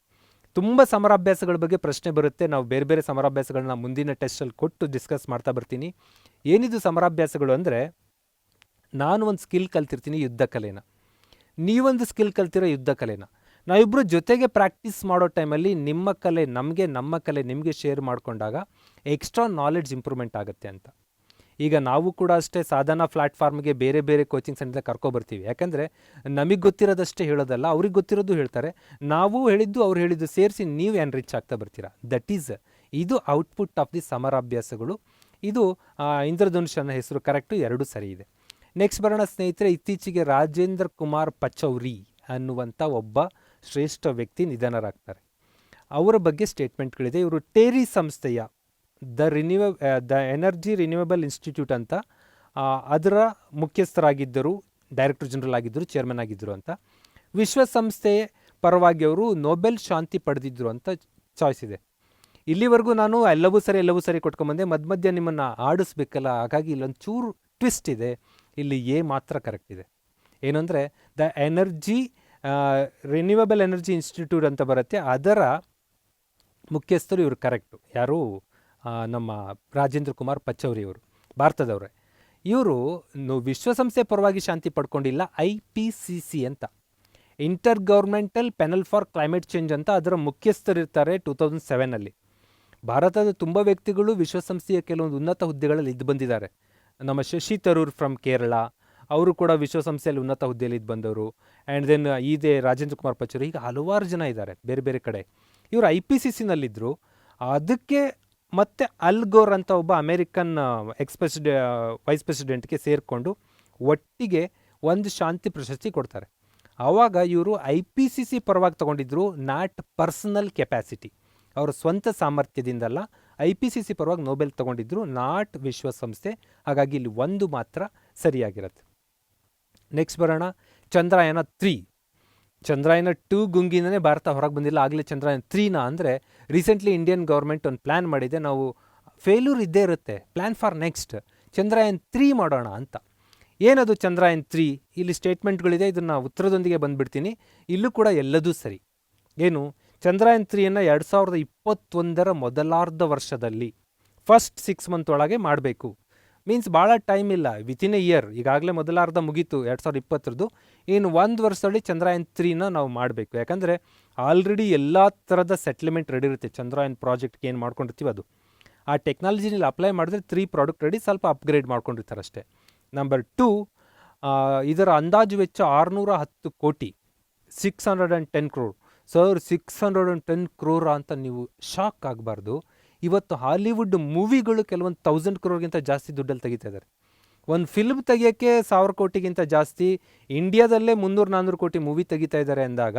ತುಂಬ ಸಮರಾಭ್ಯಾಸಗಳ ಬಗ್ಗೆ ಪ್ರಶ್ನೆ ಬರುತ್ತೆ. ನಾವು ಬೇರೆ ಬೇರೆ ಸಮರಾಭ್ಯಾಸಗಳನ್ನ ಮುಂದಿನ ಟೆಸ್ಟಲ್ಲಿ ಕೊಟ್ಟು ಡಿಸ್ಕಸ್ ಮಾಡ್ತಾ ಬರ್ತೀನಿ. ಏನಿದು ಸಮರಾಭ್ಯಾಸಗಳು ಅಂದರೆ, ನಾನು ಒಂದು ಸ್ಕಿಲ್ ಕಲ್ತಿರ್ತೀನಿ, ಯುದ್ಧ ಕಲೆನ, ನೀವೊಂದು ಸ್ಕಿಲ್ ಕಲ್ತಿರೋ ಯುದ್ಧ ಕಲೆನ. ನಾವಿಬ್ಬರು ಜೊತೆಗೆ ಪ್ರಾಕ್ಟೀಸ್ ಮಾಡೋ ಟೈಮಲ್ಲಿ ನಿಮ್ಮ ಕಲೆ ನಮಗೆ, ನಮ್ಮ ಕಲೆ ನಿಮಗೆ ಶೇರ್ ಮಾಡಿಕೊಂಡಾಗ ಎಕ್ಸ್ಟ್ರಾ ನಾಲೆಡ್ಜ್ ಇಂಪ್ರೂವ್ಮೆಂಟ್ ಆಗುತ್ತೆ ಅಂತ. ಈಗ ನಾವು ಕೂಡ ಅಷ್ಟೇ ಸಾಧನಾ ಪ್ಲ್ಯಾಟ್ಫಾರ್ಮ್ಗೆ ಬೇರೆ ಬೇರೆ ಕೋಚಿಂಗ್ ಸೆಂಟರ್ ಕರ್ಕೊಬರ್ತೀವಿ. ಯಾಕಂದರೆ ನಮಗೆ ಗೊತ್ತಿರೋದಷ್ಟೇ ಹೇಳೋದಲ್ಲ, ಅವ್ರಿಗೆ ಗೊತ್ತಿರೋದು ಹೇಳ್ತಾರೆ. ನಾವು ಹೇಳಿದ್ದು ಅವ್ರು ಹೇಳಿದ್ದು ಸೇರಿಸಿ ನೀವು ಎನ್ರಿಚ್ ಆಗ್ತಾ ಬರ್ತೀರಾ. ದಟ್ ಈಸ್ ಇದು ಔಟ್ಪುಟ್ ಆಫ್ ದಿ ಸಮರಾಭ್ಯಾಸಗಳು. ಇದು ಇಂದ್ರಧನುಷ್ ಅನ್ನೋ ಹೆಸರು ಕರೆಕ್ಟು, ಎರಡೂ ಸರಿ ಇದೆ. ನೆಕ್ಸ್ಟ್ ಬರೋಣ ಸ್ನೇಹಿತರೆ. ಇತ್ತೀಚೆಗೆ ರಾಜೇಂದ್ರ ಕುಮಾರ್ ಪಚೌರಿ ಅನ್ನುವಂಥ ಒಬ್ಬ ಶ್ರೇಷ್ಠ ವ್ಯಕ್ತಿ ನಿಧನರಾಗ್ತಾರೆ. ಅವರ ಬಗ್ಗೆ ಸ್ಟೇಟ್ಮೆಂಟ್ಗಳಿದೆ. ಇವರು ಟೇರಿ ಸಂಸ್ಥೆಯ ದ ಎನರ್ಜಿ ರಿನ್ಯೂವಬಲ್ ಇನ್ಸ್ಟಿಟ್ಯೂಟ್ ಅಂತ ಅದರ ಮುಖ್ಯಸ್ಥರಾಗಿದ್ದರು, ಡೈರೆಕ್ಟರ್ ಜನರಲ್ ಆಗಿದ್ದರು, ಚೇರ್ಮನ್ ಆಗಿದ್ದರು ಅಂತ. ವಿಶ್ವಸಂಸ್ಥೆ ಪರವಾಗಿ ಅವರು ನೊಬೆಲ್ ಶಾಂತಿ ಪಡೆದಿದ್ದರು ಅಂತ ಚಾಯ್ಸ್ ಇದೆ. ಇಲ್ಲಿವರೆಗೂ ನಾನು ಎಲ್ಲವೂ ಸರಿ ಕೊಟ್ಕೊಂಬಂದೆ. ಮಧ್ಯ ನಿಮ್ಮನ್ನು ಆಡಿಸ್ಬೇಕಲ್ಲ, ಹಾಗಾಗಿ ಇಲ್ಲೊಂದು ಚೂರು ಟ್ವಿಸ್ಟ್ ಇದೆ. ಇಲ್ಲಿ ಎ ಮಾತ್ರ ಕರೆಕ್ಟ್ ಇದೆ. ಏನಂದರೆ the energy renewable energy institute ಅಂತ ಬರುತ್ತೆ, ಅದರ ಮುಖ್ಯಸ್ಥರು ಇವರು ಕರೆಕ್ಟು. ಯಾರು? ನಮ್ಮ ರಾಜೇಂದ್ರ ಕುಮಾರ್ ಪಚೌರಿ ಅವರು, ಭಾರತದವರೇ. ಇವರು ವಿಶ್ವಸಂಸ್ಥೆ ಪರವಾಗಿ ಶಾಂತಿ ಪಡ್ಕೊಂಡಿಲ್ಲ, IPCC ಅಂತ, intergovernmental panel for climate change ಅಂತ ಅದರ ಮುಖ್ಯಸ್ಥರಿರ್ತಾರೆ 2007. ಭಾರತದ ತುಂಬ ವ್ಯಕ್ತಿಗಳು ವಿಶ್ವಸಂಸ್ಥೆಯ ಕೆಲವೊಂದು ಉನ್ನತ ಹುದ್ದೆಗಳಲ್ಲಿ ಇದ್ದು ಬಂದಿದ್ದಾರೆ. ನಮ್ಮ ಶಶಿ ತರೂರ್ ಫ್ರಮ್ ಕೇರಳ, ಅವರು ಕೂಡ ವಿಶ್ವಸಂಸ್ಥೆಯಲ್ಲಿ ಉನ್ನತ ಹುದ್ದೆಯಲ್ಲಿ ಇದ್ದು ಬಂದವರು. ಆ್ಯಂಡ್ ದೆನ್ ಇದೇ ರಾಜೇಂದ್ರ ಕುಮಾರ್ ಪಚೌರಿ, ಈಗ ಹಲವಾರು ಜನ ಇದ್ದಾರೆ ಬೇರೆ ಬೇರೆ ಕಡೆ. ಇವರು IPCCನಲ್ಲಿದ್ದರು. ಅದಕ್ಕೆ ಮತ್ತು ಅಲ್ ಗೋರ್ ಅಂತ ಒಬ್ಬ ಅಮೇರಿಕನ್ ವೈಸ್ ಪ್ರೆಸಿಡೆಂಟ್ಗೆ ಸೇರಿಕೊಂಡು ಒಟ್ಟಿಗೆ ಒಂದು ಶಾಂತಿ ಪ್ರಶಸ್ತಿ ಕೊಡ್ತಾರೆ. ಆವಾಗ ಇವರು IPCC ಪರವಾಗಿ ತಗೊಂಡಿದ್ರು, ನಾಟ್ ಪರ್ಸನಲ್ ಕೆಪ್ಯಾಸಿಟಿ, ಅವರ ಸ್ವಂತ ಸಾಮರ್ಥ್ಯದಿಂದಲ್ಲ, IPCC ಪರವಾಗಿ ನೊಬೆಲ್ ತಗೊಂಡಿದ್ರು, ನಾಟ್ ವಿಶ್ವಸಂಸ್ಥೆ. ಹಾಗಾಗಿ ಇಲ್ಲಿ ಒಂದು ಮಾತ್ರ ಸರಿಯಾಗಿರುತ್ತೆ. ನೆಕ್ಸ್ಟ್ ಬರೋಣ. ಚಂದ್ರಯಾನ 3. ಚಂದ್ರಯಾನ 2 ಗುಂಗಿನೇ ಭಾರತ ಹೊರಗೆ ಬಂದಿಲ್ಲ, ಆಗಲೇ ಚಂದ್ರಯಾನ 3ನ ಅಂದರೆ ರೀಸೆಂಟ್ಲಿ ಇಂಡಿಯನ್ ಗೌರ್ಮೆಂಟ್ ಒಂದು ಪ್ಲ್ಯಾನ್ ಮಾಡಿದೆ. ನಾವು ಫೇಲ್ಯೂರ್ ಇದ್ದೇ ಇರುತ್ತೆ, ಪ್ಲ್ಯಾನ್ ಫಾರ್ ನೆಕ್ಸ್ಟ್ ಚಂದ್ರಯಾನ್ 3 ಮಾಡೋಣ ಅಂತ. ಏನದು ಚಂದ್ರಯಾನ್ 3? ಇಲ್ಲಿ ಸ್ಟೇಟ್ಮೆಂಟ್ಗಳಿದೆ, ಇದನ್ನು ಉತ್ತರದೊಂದಿಗೆ ಬಂದುಬಿಡ್ತೀನಿ. ಇಲ್ಲೂ ಕೂಡ ಎಲ್ಲದೂ ಸರಿ. ಏನು? ಚಂದ್ರಯಾನ್ 3ಯನ್ನು 2021 ಮೊದಲಾರ್ಧ ವರ್ಷದಲ್ಲಿ ಫಸ್ಟ್ 6 ಮಂತ್ ಒಳಗೆ ಮಾಡಬೇಕು. ಮೀನ್ಸ್ ಭಾಳ ಟೈಮ್ ಇಲ್ಲ, ವಿತಿನ್ ಎ ಇಯರ್. ಈಗಾಗಲೇ ಮೊದಲಾರ್ಧ ಮುಗೀತು 2020. ಇನ್ನು 1 ವರ್ಷದಲ್ಲಿ ಚಂದ್ರಯಾನ್ 3ನ ನಾವು ಮಾಡಬೇಕು. ಯಾಕಂದರೆ ಆಲ್ರೆಡಿ ಎಲ್ಲ ಥರದ ಸೆಟ್ಲ್ಮೆಂಟ್ ರೆಡಿ ಇರುತ್ತೆ. ಚಂದ್ರಯಾನ್ ಪ್ರಾಜೆಕ್ಟ್ಗೆ ಏನು ಮಾಡ್ಕೊಂಡಿರ್ತೀವಿ ಅದು, ಆ ಟೆಕ್ನಾಲಜಿನಲ್ಲಿ ಅಪ್ಲೈ ಮಾಡಿದ್ರೆ 3 ಪ್ರಾಡಕ್ಟ್ ರೆಡಿ, ಸ್ವಲ್ಪ ಅಪ್ಗ್ರೇಡ್ ಮಾಡ್ಕೊಂಡಿರ್ತಾರೆ ಅಷ್ಟೇ. ನಂಬರ್ 2, ಇದರ ಅಂದಾಜು ವೆಚ್ಚ 610 ಕೋಟಿ, 610 crore. ಸರ್ 610 crore ಅಂತ ನೀವು ಶಾಕ್ ಆಗಬಾರ್ದು. ಇವತ್ತು ಹಾಲಿವುಡ್ ಮೂವಿಗಳು ಕೆಲವೊಂದು 1000 crore ಜಾಸ್ತಿ ದುಡ್ಡಲ್ಲಿ ತೆಗಿತಾ ಇದ್ದಾರೆ. ಒಂದು ಫಿಲ್ಮ್ ತೆಗಿಯೋಕ್ಕೆ 1000 ಕೋಟಿಗಿಂತ ಜಾಸ್ತಿ, ಇಂಡಿಯಾದಲ್ಲೇ 300-400 ಕೋಟಿ ಮೂವಿ ತೆಗಿತಾ ಇದ್ದಾರೆ ಅಂದಾಗ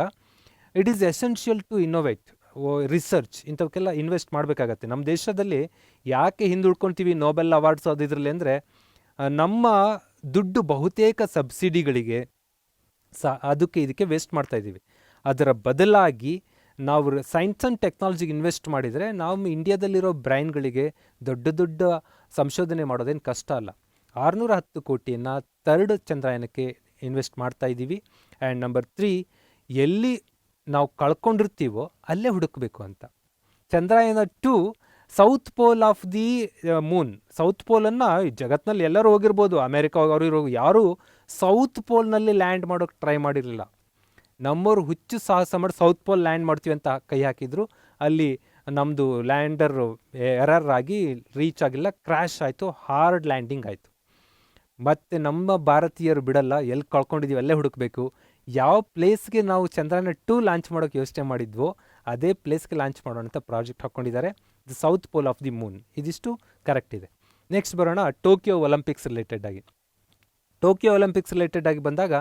it is essential to innovate, research ಇಂಥವಕ್ಕೆಲ್ಲ ಇನ್ವೆಸ್ಟ್ ಮಾಡಬೇಕಾಗತ್ತೆ. ನಮ್ಮ ದೇಶದಲ್ಲಿ ಯಾಕೆ ಹಿಂದುಳ್ಕೊಳ್ತೀವಿ ನೊಬೆಲ್ ಅವಾರ್ಡ್ಸ್ ಅದು ಇದರಲ್ಲಿ ಅಂದರೆ, ನಮ್ಮ ದುಡ್ಡು ಬಹುತೇಕ ಸಬ್ಸಿಡಿಗಳಿಗೆ ಅದಕ್ಕೆ ಇದಕ್ಕೆ ವೇಸ್ಟ್ ಮಾಡ್ತಾಯಿದ್ದೀವಿ. ಅದರ ಬದಲಾಗಿ ನಾವು ಸೈನ್ಸ್ ಆ್ಯಂಡ್ ಟೆಕ್ನಾಲಜಿಗೆ ಇನ್ವೆಸ್ಟ್ ಮಾಡಿದರೆ ನಾವು ಇಂಡಿಯಾದಲ್ಲಿರೋ ಬ್ರೈನ್ಗಳಿಗೆ ದೊಡ್ಡ ದೊಡ್ಡ ಸಂಶೋಧನೆ ಮಾಡೋದೇನು ಕಷ್ಟ ಅಲ್ಲ. 610 ಕೋಟಿಯನ್ನು 3rd ಚಂದ್ರಯಾನಕ್ಕೆ ಇನ್ವೆಸ್ಟ್ ಮಾಡ್ತಾ ಇದ್ದೀವಿ. ಆ್ಯಂಡ್ ನಂಬರ್ 3, ಎಲ್ಲಿ ನಾವು ಕಳ್ಕೊಂಡಿರ್ತೀವೋ ಅಲ್ಲೇ ಹುಡುಕಬೇಕು ಅಂತ. Chandrayaan 2 south pole of the moon. South ಪೋಲನ್ನು ಜಗತ್ತಿನಲ್ಲಿ ಎಲ್ಲರೂ ಹೋಗಿರ್ಬೋದು, ಅಮೇರಿಕ ಅವರು ಯಾರೂ ಸೌತ್ ಪೋಲ್ನಲ್ಲಿ ಲ್ಯಾಂಡ್ ಮಾಡೋಕ್ಕೆ ಟ್ರೈ ಮಾಡಿರಲಿಲ್ಲ. ನಮ್ಮವರು ಹುಚ್ಚು ಸಾಹಸ ಮಾಡಿ ಸೌತ್ ಪೋಲ್ ಲ್ಯಾಂಡ್ ಮಾಡ್ತೀವಿ ಅಂತ ಕೈ ಹಾಕಿದ್ರು. ಅಲ್ಲಿ ನಮ್ಮದು ಲ್ಯಾಂಡರ್ ಎರರ್ ಆಗಿ ರೀಚ್ ಆಗಿಲ್ಲ, ಕ್ರ್ಯಾಶ್ ಆಯಿತು, ಹಾರ್ಡ್ ಲ್ಯಾಂಡಿಂಗ್ ಆಯಿತು. ಮತ್ತು ನಮ್ಮ ಭಾರತೀಯರು ಬಿಡಲ್ಲ, ಎಲ್ಲಿ ಕಳ್ಕೊಂಡಿದ್ದೀವಿ ಅಲ್ಲೇ ಹುಡುಕಬೇಕು. ಯಾವ ಪ್ಲೇಸ್ಗೆ ನಾವು ಚಂದ್ರಯಾನ-2 ಲಾಂಚ್ ಮಾಡೋಕ್ಕೆ ಯೋಚನೆ ಮಾಡಿದ್ವೋ ಅದೇ ಪ್ಲೇಸ್ಗೆ ಲಾಂಚ್ ಮಾಡೋಣ ಅಂತ ಪ್ರಾಜೆಕ್ಟ್ ಹಾಕ್ಕೊಂಡಿದ್ದಾರೆ. The south pole of the moon, ಇದಿಷ್ಟು ಕರೆಕ್ಟ್ ಇದೆ. ನೆಕ್ಸ್ಟ್ ಬರೋಣ ಟೋಕಿಯೋ ಒಲಿಂಪಿಕ್ಸ್ ರಿಲೇಟೆಡ್ ಆಗಿ. ಟೋಕಿಯೋ ಒಲಿಂಪಿಕ್ಸ್ ರಿಲೇಟೆಡ್ ಆಗಿ ಬಂದಾಗ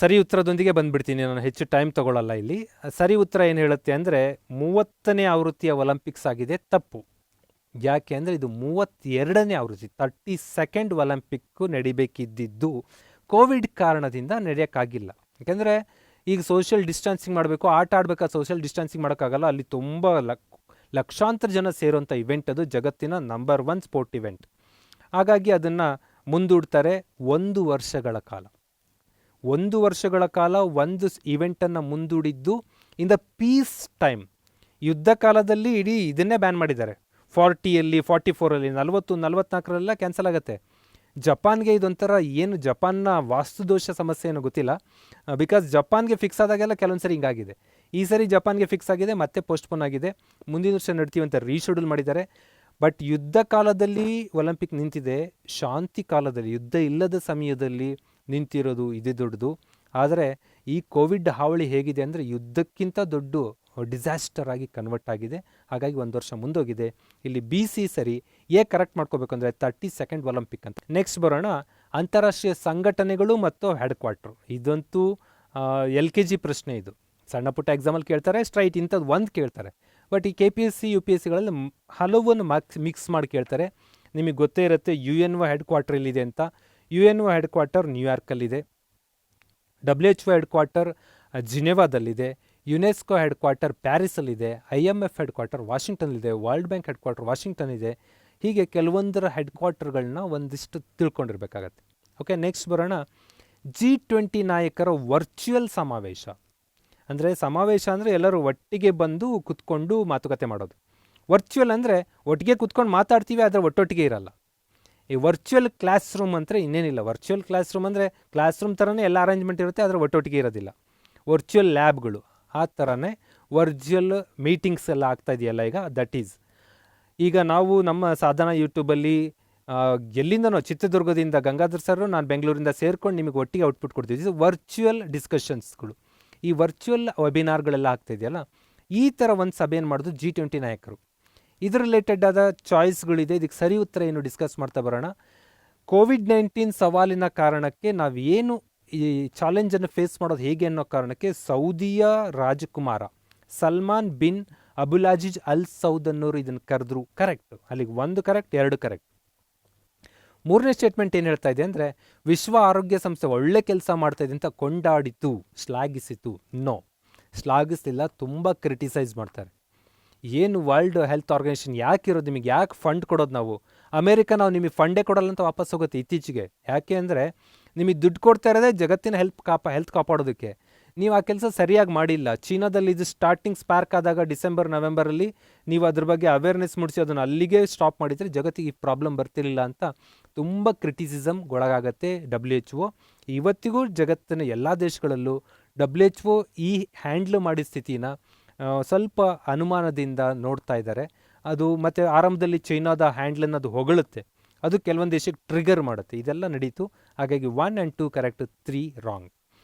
ಸರಿ ಉತ್ತರದೊಂದಿಗೆ ಬಂದುಬಿಡ್ತೀನಿ, ನಾನು ಹೆಚ್ಚು ಟೈಮ್ ತೊಗೊಳ್ಳಲ್ಲ ಇಲ್ಲಿ. ಸರಿ ಉತ್ತರ ಏನು ಹೇಳುತ್ತೆ ಅಂದರೆ 30ನೇ ಆವೃತ್ತಿಯ ಒಲಿಂಪಿಕ್ಸ್ ಆಗಿದೆ, ತಪ್ಪು. ಯಾಕೆ ಅಂದರೆ ಇದು 32ನೇ ಆವೃತ್ತಿ, 32nd ಒಲಿಂಪಿಕ್ಕು ನಡಿಬೇಕಿದ್ದಿದ್ದು ಕೋವಿಡ್ ಕಾರಣದಿಂದ ನಡೆಯೋಕ್ಕಾಗಿಲ್ಲ. ಯಾಕೆಂದರೆ ಈಗ ಸೋಷಿಯಲ್ ಡಿಸ್ಟೆನ್ಸಿಂಗ್ ಮಾಡಬೇಕು, ಆಟ ಆಡಬೇಕಾದ್ರೆ ಸೋಷಿಯಲ್ ಡಿಸ್ಟೆನ್ಸಿಂಗ್ ಮಾಡೋಕ್ಕಾಗಲ್ಲ. ಅಲ್ಲಿ ತುಂಬ ಲಕ್ಷಾಂತರ ಜನ ಸೇರುವಂಥ ಇವೆಂಟ್, ಅದು ಜಗತ್ತಿನ ನಂಬರ್ 1 ಸ್ಪೋರ್ಟ್ ಇವೆಂಟ್. ಹಾಗಾಗಿ ಅದನ್ನು ಮುಂದೂಡ್ತಾರೆ 1 ವರ್ಷಗಳ ಕಾಲ. 1 ವರ್ಷಗಳ ಕಾಲ ಒಂದು ಇವೆಂಟನ್ನು ಮುಂದೂಡಿದ್ದು ಇನ್ ದ ಪೀಸ್ ಟೈಮ್. ಯುದ್ಧ ಕಾಲದಲ್ಲಿ ಇಡೀ ಇದನ್ನೇ ಬ್ಯಾನ್ ಮಾಡಿದ್ದಾರೆ. 40ಯಲ್ಲಿ 44ರಲ್ಲಿ 44ರೆಲ್ಲ ಕ್ಯಾನ್ಸಲ್ ಆಗುತ್ತೆ. ಜಪಾನ್ಗೆ ಇದೊಂಥರ ಏನು ಜಪಾನ್ನ ವಾಸ್ತುದೋಷ ಸಮಸ್ಯೆ ಏನೋ ಗೊತ್ತಿಲ್ಲ, ಬಿಕಾಸ್ ಜಪಾನ್ಗೆ ಫಿಕ್ಸ್ ಆದಾಗೆಲ್ಲ ಕೆಲವೊಂದು ಸರಿ ಹಿಂಗಾಗಿದೆ. ಈ ಸರಿ ಜಪಾನ್ಗೆ ಫಿಕ್ಸ್ ಆಗಿದೆ, ಮತ್ತೆ ಪೋಸ್ಟ್ಪೋನ್ ಆಗಿದೆ, ಮುಂದಿನ ವರ್ಷ ನಡ್ತೀವಿ ಅಂತ ರೀಶೆಡ್ಯೂಲ್ ಮಾಡಿದ್ದಾರೆ. ಬಟ್ ಯುದ್ಧ ಕಾಲದಲ್ಲಿ ಒಲಿಂಪಿಕ್ ನಿಂತಿದೆ, ಶಾಂತಿ ಕಾಲದಲ್ಲಿ ಯುದ್ಧ ಇಲ್ಲದ ಸಮಯದಲ್ಲಿ ನಿಂತಿರೋದು ಇದೇ ದೊಡ್ಡದು. ಆದರೆ ಈ ಕೋವಿಡ್ ಹಾವಳಿ ಹೇಗಿದೆ ಅಂದರೆ ಯುದ್ಧಕ್ಕಿಂತ ದೊಡ್ಡ ಡಿಸಾಸ್ಟರ್ ಆಗಿ ಕನ್ವರ್ಟ್ ಆಗಿದೆ. ಹಾಗಾಗಿ 1 ವರ್ಷ ಮುಂದೋಗಿದೆ. ಇಲ್ಲಿ BC ಸರಿ, ಕರೆಕ್ಟ್ ಮಾಡ್ಕೋಬೇಕು ಅಂದರೆ 32nd ಒಲಿಂಪಿಕ್ ಅಂತ. ನೆಕ್ಸ್ಟ್ ಬರೋಣ ಅಂತಾರಾಷ್ಟ್ರೀಯ ಸಂಘಟನೆಗಳು ಮತ್ತು ಹೆಡ್ ಕ್ವಾರ್ಟರ್. ಇದಂತೂ LKG ಪ್ರಶ್ನೆ. ಇದು ಸಣ್ಣ ಪುಟ್ಟ ಎಕ್ಸಾಮಲ್ಲಿ ಕೇಳ್ತಾರೆ, ಸ್ಟ್ರೈಟ್ ಇಂಥದ್ದು ಒಂದು ಕೇಳ್ತಾರೆ. ಬಟ್ ಈ KPSC UPSCಗಳಲ್ಲಿ ಹಲವನ್ನು ಮಿಕ್ಸ್ ಮಾಡಿ ಕೇಳ್ತಾರೆ. ನಿಮಗೆ ಗೊತ್ತೇ ಇರುತ್ತೆ UNO ಹೆಡ್ ಕ್ವಾರ್ಟರ್ ಎಲ್ಲಿದೆ ಅಂತ. UNO ಹೆಡ್ ಕ್ವಾರ್ಟರ್ ನ್ಯೂಯಾರ್ಕಲ್ಲಿದೆ, WHO ಹೆಡ್ ಕ್ವಾರ್ಟರ್ ಜಿನೆವಾದಲ್ಲಿದೆ, ಯುನೆಸ್ಕೋ ಹೆಡ್ ಕ್ವಾರ್ಟರ್ ಪ್ಯಾರಿಸಲ್ಲಿದೆ, IMF ಹೆಡ್ ಕ್ವಾರ್ಟರ್ ವಾಷಿಂಗ್ಟನ್ಲಿದೆ, world bank head quarter Washington ಇದೆ. ಹೀಗೆ ಕೆಲವೊಂದರ ಹೆಡ್ ಕ್ವಾರ್ಟರ್ಗಳನ್ನ ಒಂದಿಷ್ಟು ತಿಳ್ಕೊಂಡಿರ್ಬೇಕಾಗತ್ತೆ. ಓಕೆ, ನೆಕ್ಸ್ಟ್ ಬರೋಣ G20 ನಾಯಕರ ವರ್ಚುವಲ್ ಸಮಾವೇಶ. ಅಂದರೆ ಸಮಾವೇಶ ಅಂದರೆ ಎಲ್ಲರೂ ಒಟ್ಟಿಗೆ ಬಂದು ಕುತ್ಕೊಂಡು ಮಾತುಕತೆ ಮಾಡೋದು. ವರ್ಚುವಲ್ ಅಂದರೆ ಒಟ್ಟಿಗೆ ಕುತ್ಕೊಂಡು ಮಾತಾಡ್ತೀವಿ, ಆದರೆ ಒಟ್ಟೊಟ್ಟಿಗೆ ಇರಲ್ಲ. ಈ ವರ್ಚುವಲ್ ಕ್ಲಾಸ್ ರೂಮ್ ಅಂದರೆ ಇನ್ನೇನಿಲ್ಲ. ವರ್ಚುವಲ್ ಕ್ಲಾಸ್ ರೂಮ್ ಅಂದರೆ ಕ್ಲಾಸ್ ರೂಮ್ ಥರನೇ ಎಲ್ಲ ಅರೇಂಜ್ಮೆಂಟ್ ಇರುತ್ತೆ, ಆದರೆ ಒಟ್ಟೊಟ್ಟಿಗೆ ಇರೋದಿಲ್ಲ. ವರ್ಚುವಲ್ ಲ್ಯಾಬ್ಗಳು ಆ ಥರನೇ ವರ್ಚುವಲ್ ಮೀಟಿಂಗ್ಸ್ ಎಲ್ಲ ಆಗ್ತಾ ಇದೆಯಲ್ಲ ಈಗ, ದಟ್ ಈಸ್. ಈಗ ನಾವು ನಮ್ಮ ಸಾಧನ ಯೂಟ್ಯೂಬಲ್ಲಿ ಎಲ್ಲಿಂದನೋ ಚಿತ್ರದುರ್ಗದಿಂದ ಗಂಗಾಧರ್ ಸರ್, ನಾನು ಬೆಂಗಳೂರಿಂದ ಸೇರ್ಕೊಂಡು ನಿಮಗೆ ಒಟ್ಟಿಗೆ ಔಟ್ಪುಟ್ ಕೊಡ್ತಿದ್ದೀವಿ. ವರ್ಚುವಲ್ ಡಿಸ್ಕಷನ್ಸ್ಗಳು, ಈ ವರ್ಚುವಲ್ ವೆಬಿನಾರ್ಗಳೆಲ್ಲ ಆಗ್ತಾಯಿದೆಯಲ್ಲ, ಈ ಥರ ಒಂದು ಸಭೆಯನ್ನು ಮಾಡೋದು G20 ನಾಯಕರು. ಇದ್ರ ರಿಲೇಟೆಡ್ ಆದ ಚಾಯ್ಸ್ಗಳಿದೆ. ಇದಕ್ಕೆ ಸರಿ ಉತ್ತರ ಏನು ಡಿಸ್ಕಸ್ ಮಾಡ್ತಾ ಬರೋಣ. ಕೋವಿಡ್-19 ಸವಾಲಿನ ಕಾರಣಕ್ಕೆ ನಾವೇನು ಈ ಚಾಲೆಂಜನ್ನು ಫೇಸ್ ಮಾಡೋದು ಹೇಗೆ ಅನ್ನೋ ಕಾರಣಕ್ಕೆ ಸೌದಿಯ ರಾಜಕುಮಾರ ಸಲ್ಮಾನ್ ಬಿನ್ ಅಬುಲಾಜಿಜ್ ಅಲ್ ಸೌದ್ ಅನ್ನೋರು ಇದನ್ನು ಕರೆದ್ರು. ಕರೆಕ್ಟ್, ಅಲ್ಲಿಗೆ 1 ಕರೆಕ್ಟ್ 2 ಕರೆಕ್ಟ್. 3ನೇ ಸ್ಟೇಟ್ಮೆಂಟ್ ಏನು ಹೇಳ್ತಾ ಇದೆ ಅಂದರೆ ವಿಶ್ವ ಆರೋಗ್ಯ ಸಂಸ್ಥೆ ಒಳ್ಳೆ ಕೆಲಸ ಮಾಡ್ತಾ ಇದೆ ಅಂತ ಕೊಂಡಾಡಿತು, ಶ್ಲಾಘಿಸಿತು. ನೋ, ಶ್ಲಾಘಿಸಲಿಲ್ಲ, ತುಂಬ ಕ್ರಿಟಿಸೈಸ್ ಮಾಡ್ತಾರೆ. ಏನು ವರ್ಲ್ಡ್ ಹೆಲ್ತ್ ಆರ್ಗನೈಸೇಷನ್ ಯಾಕಿರೋದು, ನಿಮಗೆ ಯಾಕೆ ಫಂಡ್ ಕೊಡೋದು? ನಾವು ಅಮೇರಿಕ ನಾವು ನಿಮಗೆ ಫಂಡೇ ಕೊಡಲ್ಲ ಅಂತ ವಾಪಸ್ ಹೋಗುತ್ತೆ ಇತ್ತೀಚೆಗೆ. ಯಾಕೆ ಅಂದರೆ ನಿಮಗೆ ದುಡ್ಡು ಕೊಡ್ತಾ ಇರೋದೇ ಜಗತ್ತಿನ ಹೆಲ್ತ್ ಕಾಪಾಡೋದಕ್ಕೆ. ನೀವು ಆ ಕೆಲಸ ಸರಿಯಾಗಿ ಮಾಡಿಲ್ಲ. ಚೀನಾದಲ್ಲಿ ಇದು ಸ್ಟಾರ್ಟಿಂಗ್ ಸ್ಪಾರ್ಕ್ ಆದಾಗ ಡಿಸೆಂಬರ್ ನವೆಂಬರಲ್ಲಿ ನೀವು ಅದ್ರ ಬಗ್ಗೆ ಅವೇರ್ನೆಸ್ ಮೂಡಿಸಿ ಅದನ್ನು ಅಲ್ಲಿಗೆ ಸ್ಟಾಪ್ ಮಾಡಿದರೆ ಜಗತ್ತಿಗೆ ಈ ಪ್ರಾಬ್ಲಮ್ ಬರ್ತಿರಲಿಲ್ಲ ಅಂತ ತುಂಬ ಕ್ರಿಟಿಸಿಸಮ್ಗೊಳಗಾಗತ್ತೆ WHO. ಇವತ್ತಿಗೂ ಜಗತ್ತಿನ ಎಲ್ಲ ದೇಶಗಳಲ್ಲೂ WHO ಈ ಹ್ಯಾಂಡ್ಲ್ ಮಾಡಿದ ಸ್ಥಿತಿನ ಸ್ವಲ್ಪ ಅನುಮಾನದಿಂದ ನೋಡ್ತಾ ಇದ್ದಾರೆ. ಅದು ಮತ್ತು ಆರಂಭದಲ್ಲಿ ಚೈನಾದ ಹ್ಯಾಂಡ್ಲನ್ನು ಅದು ಹೊಗಳುತ್ತೆ, ಅದು ಕೆಲವೊಂದು ದೇಶಕ್ಕೆ ಟ್ರಿಗರ್ ಮಾಡುತ್ತೆ. ಇದೆಲ್ಲ ನಡೀತು. ಹಾಗಾಗಿ 1 and 2 ಕರೆಕ್ಟ್, 3 ರಾಂಗ್.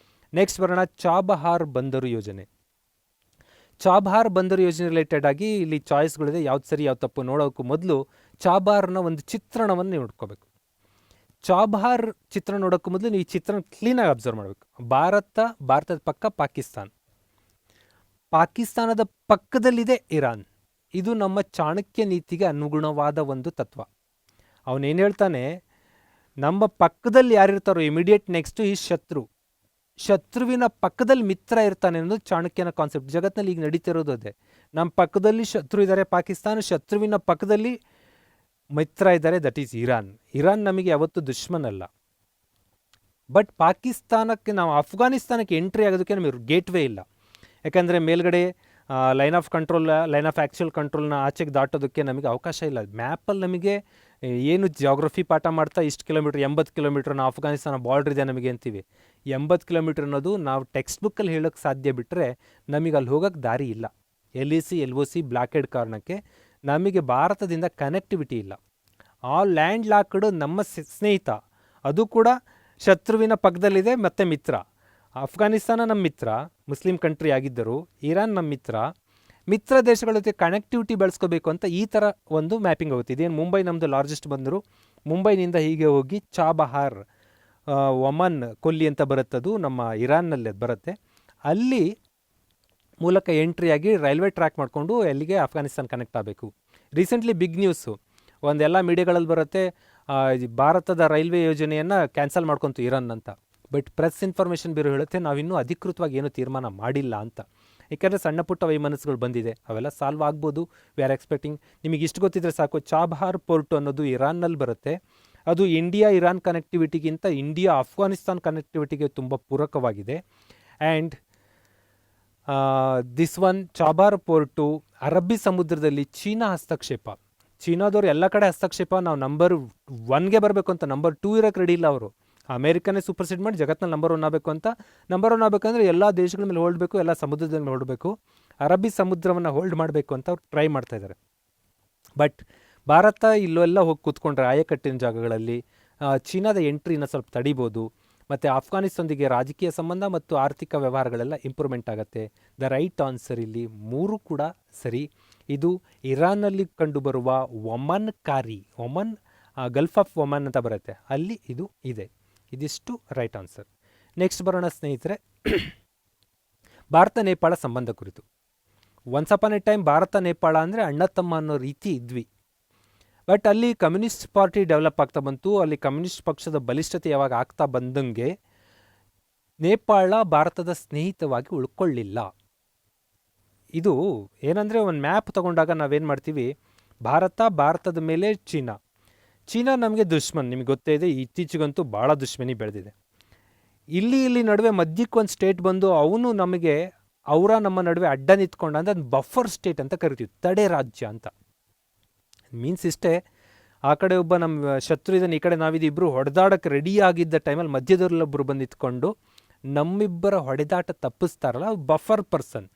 ನೆಕ್ಸ್ಟ್ ಬರೋಣ ಚಾಬಹಾರ್ ಬಂದರು ಯೋಜನೆ. ಚಾಬಹಾರ್ ಬಂದರು ಯೋಜನೆ ರಿಲೇಟೆಡ್ ಆಗಿ ಇಲ್ಲಿ ಚಾಯ್ಸ್ಗಳಿದೆ. ಯಾವ್ದು ಸರಿ ಯಾವ್ದು ತಪ್ಪು ನೋಡೋಕ್ಕೂ ಮೊದಲು ಚಾಬಹಾರ್ನ ಒಂದು ಚಿತ್ರಣವನ್ನು ನೋಡ್ಕೋಬೇಕು. ಚಾಬಹಾರ್ ಚಿತ್ರ ನೋಡೋಕ್ಕೂ ಮೊದಲು ನೀವು ಈ ಚಿತ್ರನ ಕ್ಲೀನಾಗಿ ಅಬ್ಸರ್ವ್ ಮಾಡಬೇಕು. ಭಾರತದ ಪಕ್ಕ ಪಾಕಿಸ್ತಾನದ ಪಕ್ಕದಲ್ಲಿದೆ ಇರಾನ್. ಇದು ನಮ್ಮ ಚಾಣಕ್ಯ ನೀತಿಗೆ ಅನುಗುಣವಾದ ಒಂದು ತತ್ವ. ಅವನೇನು ಹೇಳ್ತಾನೆ, ನಮ್ಮ ಪಕ್ಕದಲ್ಲಿ ಯಾರಿರ್ತಾರೋ ಇಮಿಡಿಯೇಟ್ ನೆಕ್ಸ್ಟ್ ಈ ಶತ್ರುವಿನ ಪಕ್ಕದಲ್ಲಿ ಮಿತ್ರ ಇರ್ತಾನೆ ಅನ್ನೋದು ಚಾಣಕ್ಯನ ಕಾನ್ಸೆಪ್ಟ್. ಜಗತ್ತಿನಲ್ಲಿ ಈಗ ನಡೀತಿರೋದು ಅದೇ. ನಮ್ಮ ಪಕ್ಕದಲ್ಲಿ ಶತ್ರು ಇದ್ದಾರೆ ಪಾಕಿಸ್ತಾನ, ಶತ್ರುವಿನ ಪಕ್ಕದಲ್ಲಿ ಮಿತ್ರ ಇದ್ದಾರೆ, ದಟ್ ಈಸ್ ಇರಾನ್. ನಮಗೆ ಯಾವತ್ತೂ ದುಶ್ಮನ್ ಅಲ್ಲ. ಬಟ್ ಪಾಕಿಸ್ತಾನಕ್ಕೆ, ನಾವು ಅಫ್ಘಾನಿಸ್ತಾನಕ್ಕೆ ಎಂಟ್ರಿ ಆಗೋದಕ್ಕೆ ನಮಗೆ ಗೇಟ್ವೇ ಇಲ್ಲ. ಯಾಕಂದರೆ ಮೇಲ್ಗಡೆ ಲೈನ್ ಆಫ್ ಆ್ಯಕ್ಚುಯಲ್ ಕಂಟ್ರೋಲ್ನ ಆಚೆಗೆ ದಾಟೋದಕ್ಕೆ ನಮಗೆ ಅವಕಾಶ ಇಲ್ಲ. ಮ್ಯಾಪಲ್ಲಿ ನಮಗೆ ಏನು ಜಿಯೋಗ್ರಫಿ ಪಾಠ ಮಾಡ್ತಾ ಇಷ್ಟು ಕಿಲೋಮೀಟ್ರ್ 80 ಕಿಲೋಮೀಟ್ರ್ ನಾವು ಅಫ್ಘಾನಿಸ್ತಾನ ಬಾರ್ಡ್ರ್ ಇದೆ ನಮಗೆ ಅಂತೀವಿ. 80 ಕಿಲೋಮೀಟ್ರ್ ಅನ್ನೋದು ನಾವು ಟೆಕ್ಸ್ಟ್ ಬುಕ್ಕಲ್ಲಿ ಹೇಳೋಕ್ಕೆ ಸಾಧ್ಯ, ಬಿಟ್ಟರೆ ನಮಗೆ ಅಲ್ಲಿ ಹೋಗೋಕ್ಕೆ ದಾರಿ ಇಲ್ಲ. LAC LOC ಬ್ಲಾಕೆಡ್ ಕಾರಣಕ್ಕೆ ನಮಗೆ ಭಾರತದಿಂದ ಕನೆಕ್ಟಿವಿಟಿ ಇಲ್ಲ. ಆ ಲ್ಯಾಂಡ್ ಲಾಕ್ಡ್ ನಮ್ಮ ಸ್ನೇಹಿತ, ಅದು ಕೂಡ ಶತ್ರುವಿನ ಪಕ್ಕದಲ್ಲಿದೆ ಮತ್ತು ಮಿತ್ರ. ಅಫ್ಘಾನಿಸ್ತಾನ ನಮ್ಮ ಮಿತ್ರ, ಮುಸ್ಲಿಂ ಕಂಟ್ರಿ ಆಗಿದ್ದರು. ಇರಾನ್ ನಮ್ಮ ಮಿತ್ರ ದೇಶಗಳ ಜೊತೆ ಕನೆಕ್ಟಿವಿಟಿ ಬೆಳೆಸ್ಕೋಬೇಕು ಅಂತ ಈ ಥರ ಒಂದು ಮ್ಯಾಪಿಂಗ್ ಆಗುತ್ತೆ. ಇದೇನು ಮುಂಬೈ ನಮ್ಮದು ಲಾರ್ಜೆಸ್ಟ್ ಬಂದರು, ಮುಂಬೈನಿಂದ ಹೀಗೆ ಹೋಗಿ ಚಾಬಹಾರ್ ಒಮನ್ ಕೊಲ್ಲಿ ಅಂತ ಬರುತ್ತದು, ನಮ್ಮ ಇರಾನ್ನಲ್ಲಿ ಅದು ಬರುತ್ತೆ. ಅಲ್ಲಿ ಮೂಲಕ ಎಂಟ್ರಿಯಾಗಿ ರೈಲ್ವೆ ಟ್ರ್ಯಾಕ್ ಮಾಡಿಕೊಂಡು ಅಲ್ಲಿಗೆ ಅಫ್ಘಾನಿಸ್ತಾನ ಕನೆಕ್ಟ್ ಆಗಬೇಕು. ರೀಸೆಂಟ್ಲಿ ಬಿಗ್ ನ್ಯೂಸು ಒಂದೆಲ್ಲ ಮೀಡಿಯಾಗಳಲ್ಲಿ ಬರುತ್ತೆ, ಭಾರತದ ರೈಲ್ವೆ ಯೋಜನೆಯನ್ನು ಕ್ಯಾನ್ಸಲ್ ಮಾಡ್ಕೊತು ಇರಾನ್ ಅಂತ. ಬಟ್ ಪ್ರೆಸ್ ಇನ್ಫಾರ್ಮೇಷನ್ ಬ್ಯೂರೋ ಹೇಳುತ್ತೆ ನಾವಿನ್ನೂ ಅಧಿಕೃತವಾಗಿ ಏನೂ ತೀರ್ಮಾನ ಮಾಡಿಲ್ಲ ಅಂತ. ಏಕೆಂದರೆ ಸಣ್ಣ ಪುಟ್ಟ ವೈಮನಸ್ಸುಗಳು ಬಂದಿದೆ, ಅವೆಲ್ಲ ಸಾಲ್ವ್ ಆಗ್ಬೋದು. We are expecting. ನಿಮಗೆ ಇಷ್ಟು ಗೊತ್ತಿದ್ರೆ ಸಾಕು, ಚಾಬಹಾರ್ ಪೋರ್ಟ್ ಅನ್ನೋದು ಇರಾನ್ನಲ್ಲಿ ಬರುತ್ತೆ. ಅದು ಇಂಡಿಯಾ ಇರಾನ್ ಕನೆಕ್ಟಿವಿಟಿಗಿಂತ ಇಂಡಿಯಾ ಅಫ್ಘಾನಿಸ್ತಾನ್ ಕನೆಕ್ಟಿವಿಟಿಗೆ ತುಂಬ ಪೂರಕವಾಗಿದೆ. ಆ್ಯಂಡ್ ದಿಸ್ ಒನ್ ಚಾಬಾರ್ ಪೋರ್ಟು ಅರಬ್ಬಿ ಸಮುದ್ರದಲ್ಲಿ ಚೀನಾ ಹಸ್ತಕ್ಷೇಪ, ಚೀನಾದವ್ರು ಎಲ್ಲ ಕಡೆ ಹಸ್ತಕ್ಷೇಪ, ನಾವು ನಂಬರ್ 1ಗೆ ಬರಬೇಕು ಅಂತ, ನಂಬರ್ 2 ಇರೋಕ್ಕೆ ರೆಡಿ ಇಲ್ಲ ಅವರು. ಅಮೇರಿಕನೇ ಸೂಪರ್ಸೆಟ್ ಮಾಡಿ ಜಗತ್ತಿನಲ್ಲಿ ನಂಬರ್ 1 ಆಗಬೇಕು ಅಂತ. ನಂಬರ್ 1 ಆಗಬೇಕಂದ್ರೆ ಎಲ್ಲ ದೇಶಗಳ ಮೇಲೆ ಹೋಲ್ಡಬೇಕು, ಎಲ್ಲ ಸಮುದ್ರದ ಮೇಲೆ ಹೊರಡಬೇಕು, ಅರಬ್ಬಿ ಸಮುದ್ರವನ್ನು ಹೋಲ್ಡ್ ಮಾಡಬೇಕು ಅಂತ ಅವ್ರು ಟ್ರೈ ಮಾಡ್ತಾಯಿದ್ದಾರೆ. ಬಟ್ ಭಾರತ ಇಲ್ಲೆಲ್ಲ ಹೋಗಿ ಕೂತ್ಕೊಂಡ್ರೆ ಆಯಕಟ್ಟಿನ ಜಾಗಗಳಲ್ಲಿ ಚೀನಾದ ಎಂಟ್ರಿನ ಸ್ವಲ್ಪ ತಡಿಬೋದು. ಮತ್ತು ಆಫ್ಘಾನಿಸ್ತಾನದೊಂದಿಗೆ ರಾಜಕೀಯ ಸಂಬಂಧ ಮತ್ತು ಆರ್ಥಿಕ ವ್ಯವಹಾರಗಳೆಲ್ಲ ಇಂಪ್ರೂವ್ಮೆಂಟ್ ಆಗುತ್ತೆ. ದ ರೈಟ್ ಆನ್ಸರ್ ಇಲ್ಲಿ 3 ಕೂಡ ಸರಿ. ಇದು ಇರಾನ್ನಲ್ಲಿ ಕಂಡುಬರುವ ಒಮನ್ ಗಲ್ಫ್ ಆಫ್ ಒಮನ್ ಅಂತ ಬರುತ್ತೆ, ಅಲ್ಲಿ ಇದು ಇದೆ. ಇದಿಷ್ಟು ರೈಟ್ ಆನ್ಸರ್. ನೆಕ್ಸ್ಟ್ ಬರೋಣ ಸ್ನೇಹಿತರೆ, ಭಾರತ ನೇಪಾಳ ಸಂಬಂಧ ಕುರಿತು. Once upon A time Bharat Nepal ಅಂದರೆ ಅಣ್ಣ ತಮ್ಮ ಅನ್ನೋ ರೀತಿ ಇದ್ವಿ. ಬಟ್ ಅಲ್ಲಿ ಕಮ್ಯುನಿಸ್ಟ್ ಪಾರ್ಟಿ ಡೆವಲಪ್ ಆಗ್ತಾ ಬಂತು, ಅಲ್ಲಿ ಕಮ್ಯುನಿಸ್ಟ್ ಪಕ್ಷದ ಬಲಿಷ್ಠತೆ ಯಾವಾಗ ಆಗ್ತಾ ಬಂದಂಗೆ ನೇಪಾಳ ಭಾರತದ ಸ್ನೇಹಿತವಾಗಿ ಉಳ್ಕೊಳ್ಳಿಲ್ಲ. ಇದು ಏನಂದರೆ ಒಂದು ಮ್ಯಾಪ್ ತಗೊಂಡಾಗ ನಾವೇನು ಮಾಡ್ತೀವಿ, ಭಾರತದ ಮೇಲೆ ಚೀನಾ ನಮಗೆ ದುಶ್ಮನ್, ನಿಮಗೆ ಗೊತ್ತೇ ಇದೆ. ಇತ್ತೀಚೆಗಂತೂ ಭಾಳ ದುಶ್ಮನಿ ಬೆಳೆದಿದೆ. ಇಲ್ಲಿ ನಡುವೆ ಮಧ್ಯಕ್ಕೆ ಒಂದು ಸ್ಟೇಟ್ ಬಂದು ಅವನು ನಮಗೆ ನಮ್ಮ ನಡುವೆ ಅಡ್ಡ ನಿಂತ್ಕೊಂಡ ಅಂದರೆ ಅದು ಬಫರ್ ಸ್ಟೇಟ್ ಅಂತ ಕರಿತೀವಿ, ತಡೆ ರಾಜ್ಯ ಅಂತ. ಮೀನ್ಸ್ ಇಷ್ಟೇ, ಆ ಕಡೆ ಒಬ್ಬ ನಮ್ಮ ಶತ್ರು ಇದ್ದಾನೆ, ಈ ಕಡೆ ನಾವಿದು, ಇಬ್ಬರು ಹೊಡೆದಾಡಕ್ಕೆ ರೆಡಿ ಆಗಿದ್ದ ಟೈಮಲ್ಲಿ ಮಧ್ಯದಲ್ಲೊಬ್ಬರು ಬಂದು ನಿಂತ್ಕೊಂಡು ನಮ್ಮಿಬ್ಬರ ಹೊಡೆದಾಟ ತಪ್ಪಿಸ್ತಾರಲ್ಲ, ಬಫರ್ ಪರ್ಸನ್,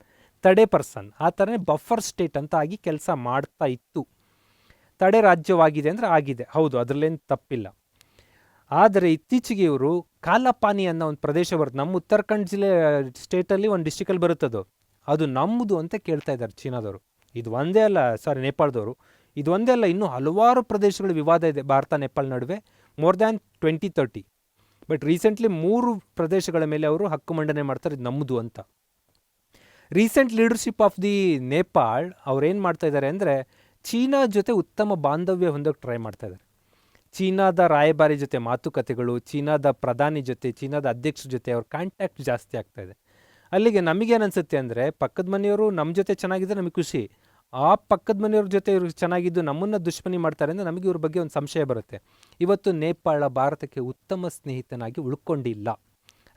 ತಡೆ ಪರ್ಸನ್, ಆ ಥರನೇ ಬಫರ್ ಸ್ಟೇಟ್ ಅಂತ ಆಗಿ ಕೆಲಸ ಮಾಡ್ತಾ ಇತ್ತು. ತಡೆ ರಾಜ್ಯವಾಗಿದೆ ಅಂದರೆ ಆಗಿದೆ, ಹೌದು, ಅದರಲ್ಲೇನು ತಪ್ಪಿಲ್ಲ. ಆದರೆ ಇತ್ತೀಚೆಗೆ ಇವರು ಕಾಲಪಾನಿ ಅನ್ನೋ ಒಂದು ಪ್ರದೇಶ ಬರುತ್ತೆ, ನಮ್ಮ ಉತ್ತರಾಖಂಡ್ ಜಿಲ್ಲೆ ಸ್ಟೇಟಲ್ಲಿ ಒಂದು ಡಿಸ್ಟಿಕಲ್ಲಿ ಬರುತ್ತದು, ಅದು ನಮ್ಮದು ಅಂತ ಕೇಳ್ತಾ ಇದ್ದಾರೆ ಚೀನಾದವರು. ಇದು ಒಂದೇ ಅಲ್ಲ, ನೇಪಾಳದವರು, ಇದು ಒಂದೇ ಅಲ್ಲ, ಇನ್ನೂ ಹಲವಾರು ಪ್ರದೇಶಗಳ ವಿವಾದ ಇದೆ ಭಾರತ ನೇಪಾಳ ನಡುವೆ, ಮೋರ್ ದ್ಯಾನ್ 20-30. ಬಟ್ ರೀಸೆಂಟ್ಲಿ 3 ಪ್ರದೇಶಗಳ ಮೇಲೆ ಅವರು ಹಕ್ಕು ಮಂಡನೆ ಮಾಡ್ತಾರೆ, ಇದು ನಮ್ಮದು ಅಂತ. Recent leadership of the Nepal ಅವ್ರೇನು ಮಾಡ್ತಾ ಇದ್ದಾರೆ ಅಂದರೆ ಚೀನಾ ಜೊತೆ ಉತ್ತಮ ಬಾಂಧವ್ಯ ಹೊಂದೋಕ್ಕೆ ಟ್ರೈ ಮಾಡ್ತಾ ಇದ್ದಾರೆ. ಚೀನಾದ ರಾಯಭಾರಿ ಜೊತೆ ಮಾತುಕತೆಗಳು, ಚೀನಾದ ಪ್ರಧಾನಿ ಜೊತೆ, ಚೀನಾದ ಅಧ್ಯಕ್ಷರ ಜೊತೆ ಅವ್ರ ಕಾಂಟ್ಯಾಕ್ಟ್ ಜಾಸ್ತಿ ಆಗ್ತಾ ಇದೆ. ಅಲ್ಲಿಗೆ ನಮಗೇನು ಅನಿಸುತ್ತೆ ಅಂದರೆ, ಪಕ್ಕದ ಮನೆಯವರು ನಮ್ಮ ಜೊತೆ ಚೆನ್ನಾಗಿದ್ದರೆ ನಮಗೆ ಖುಷಿ, ಆ ಪಕ್ಕದ ಮನೆಯವ್ರ ಜೊತೆ ಇವ್ರು ಚೆನ್ನಾಗಿದ್ದು ನಮ್ಮನ್ನು ದುಶ್ಮನಿ ಮಾಡ್ತಾರೆ ಅಂದರೆ ನಮಗೆ ಇವ್ರ ಬಗ್ಗೆ ಒಂದು ಸಂಶಯ ಬರುತ್ತೆ. ಇವತ್ತು ನೇಪಾಳ ಭಾರತಕ್ಕೆ ಉತ್ತಮ ಸ್ನೇಹಿತನಾಗಿ ಉಳ್ಕೊಂಡಿಲ್ಲ.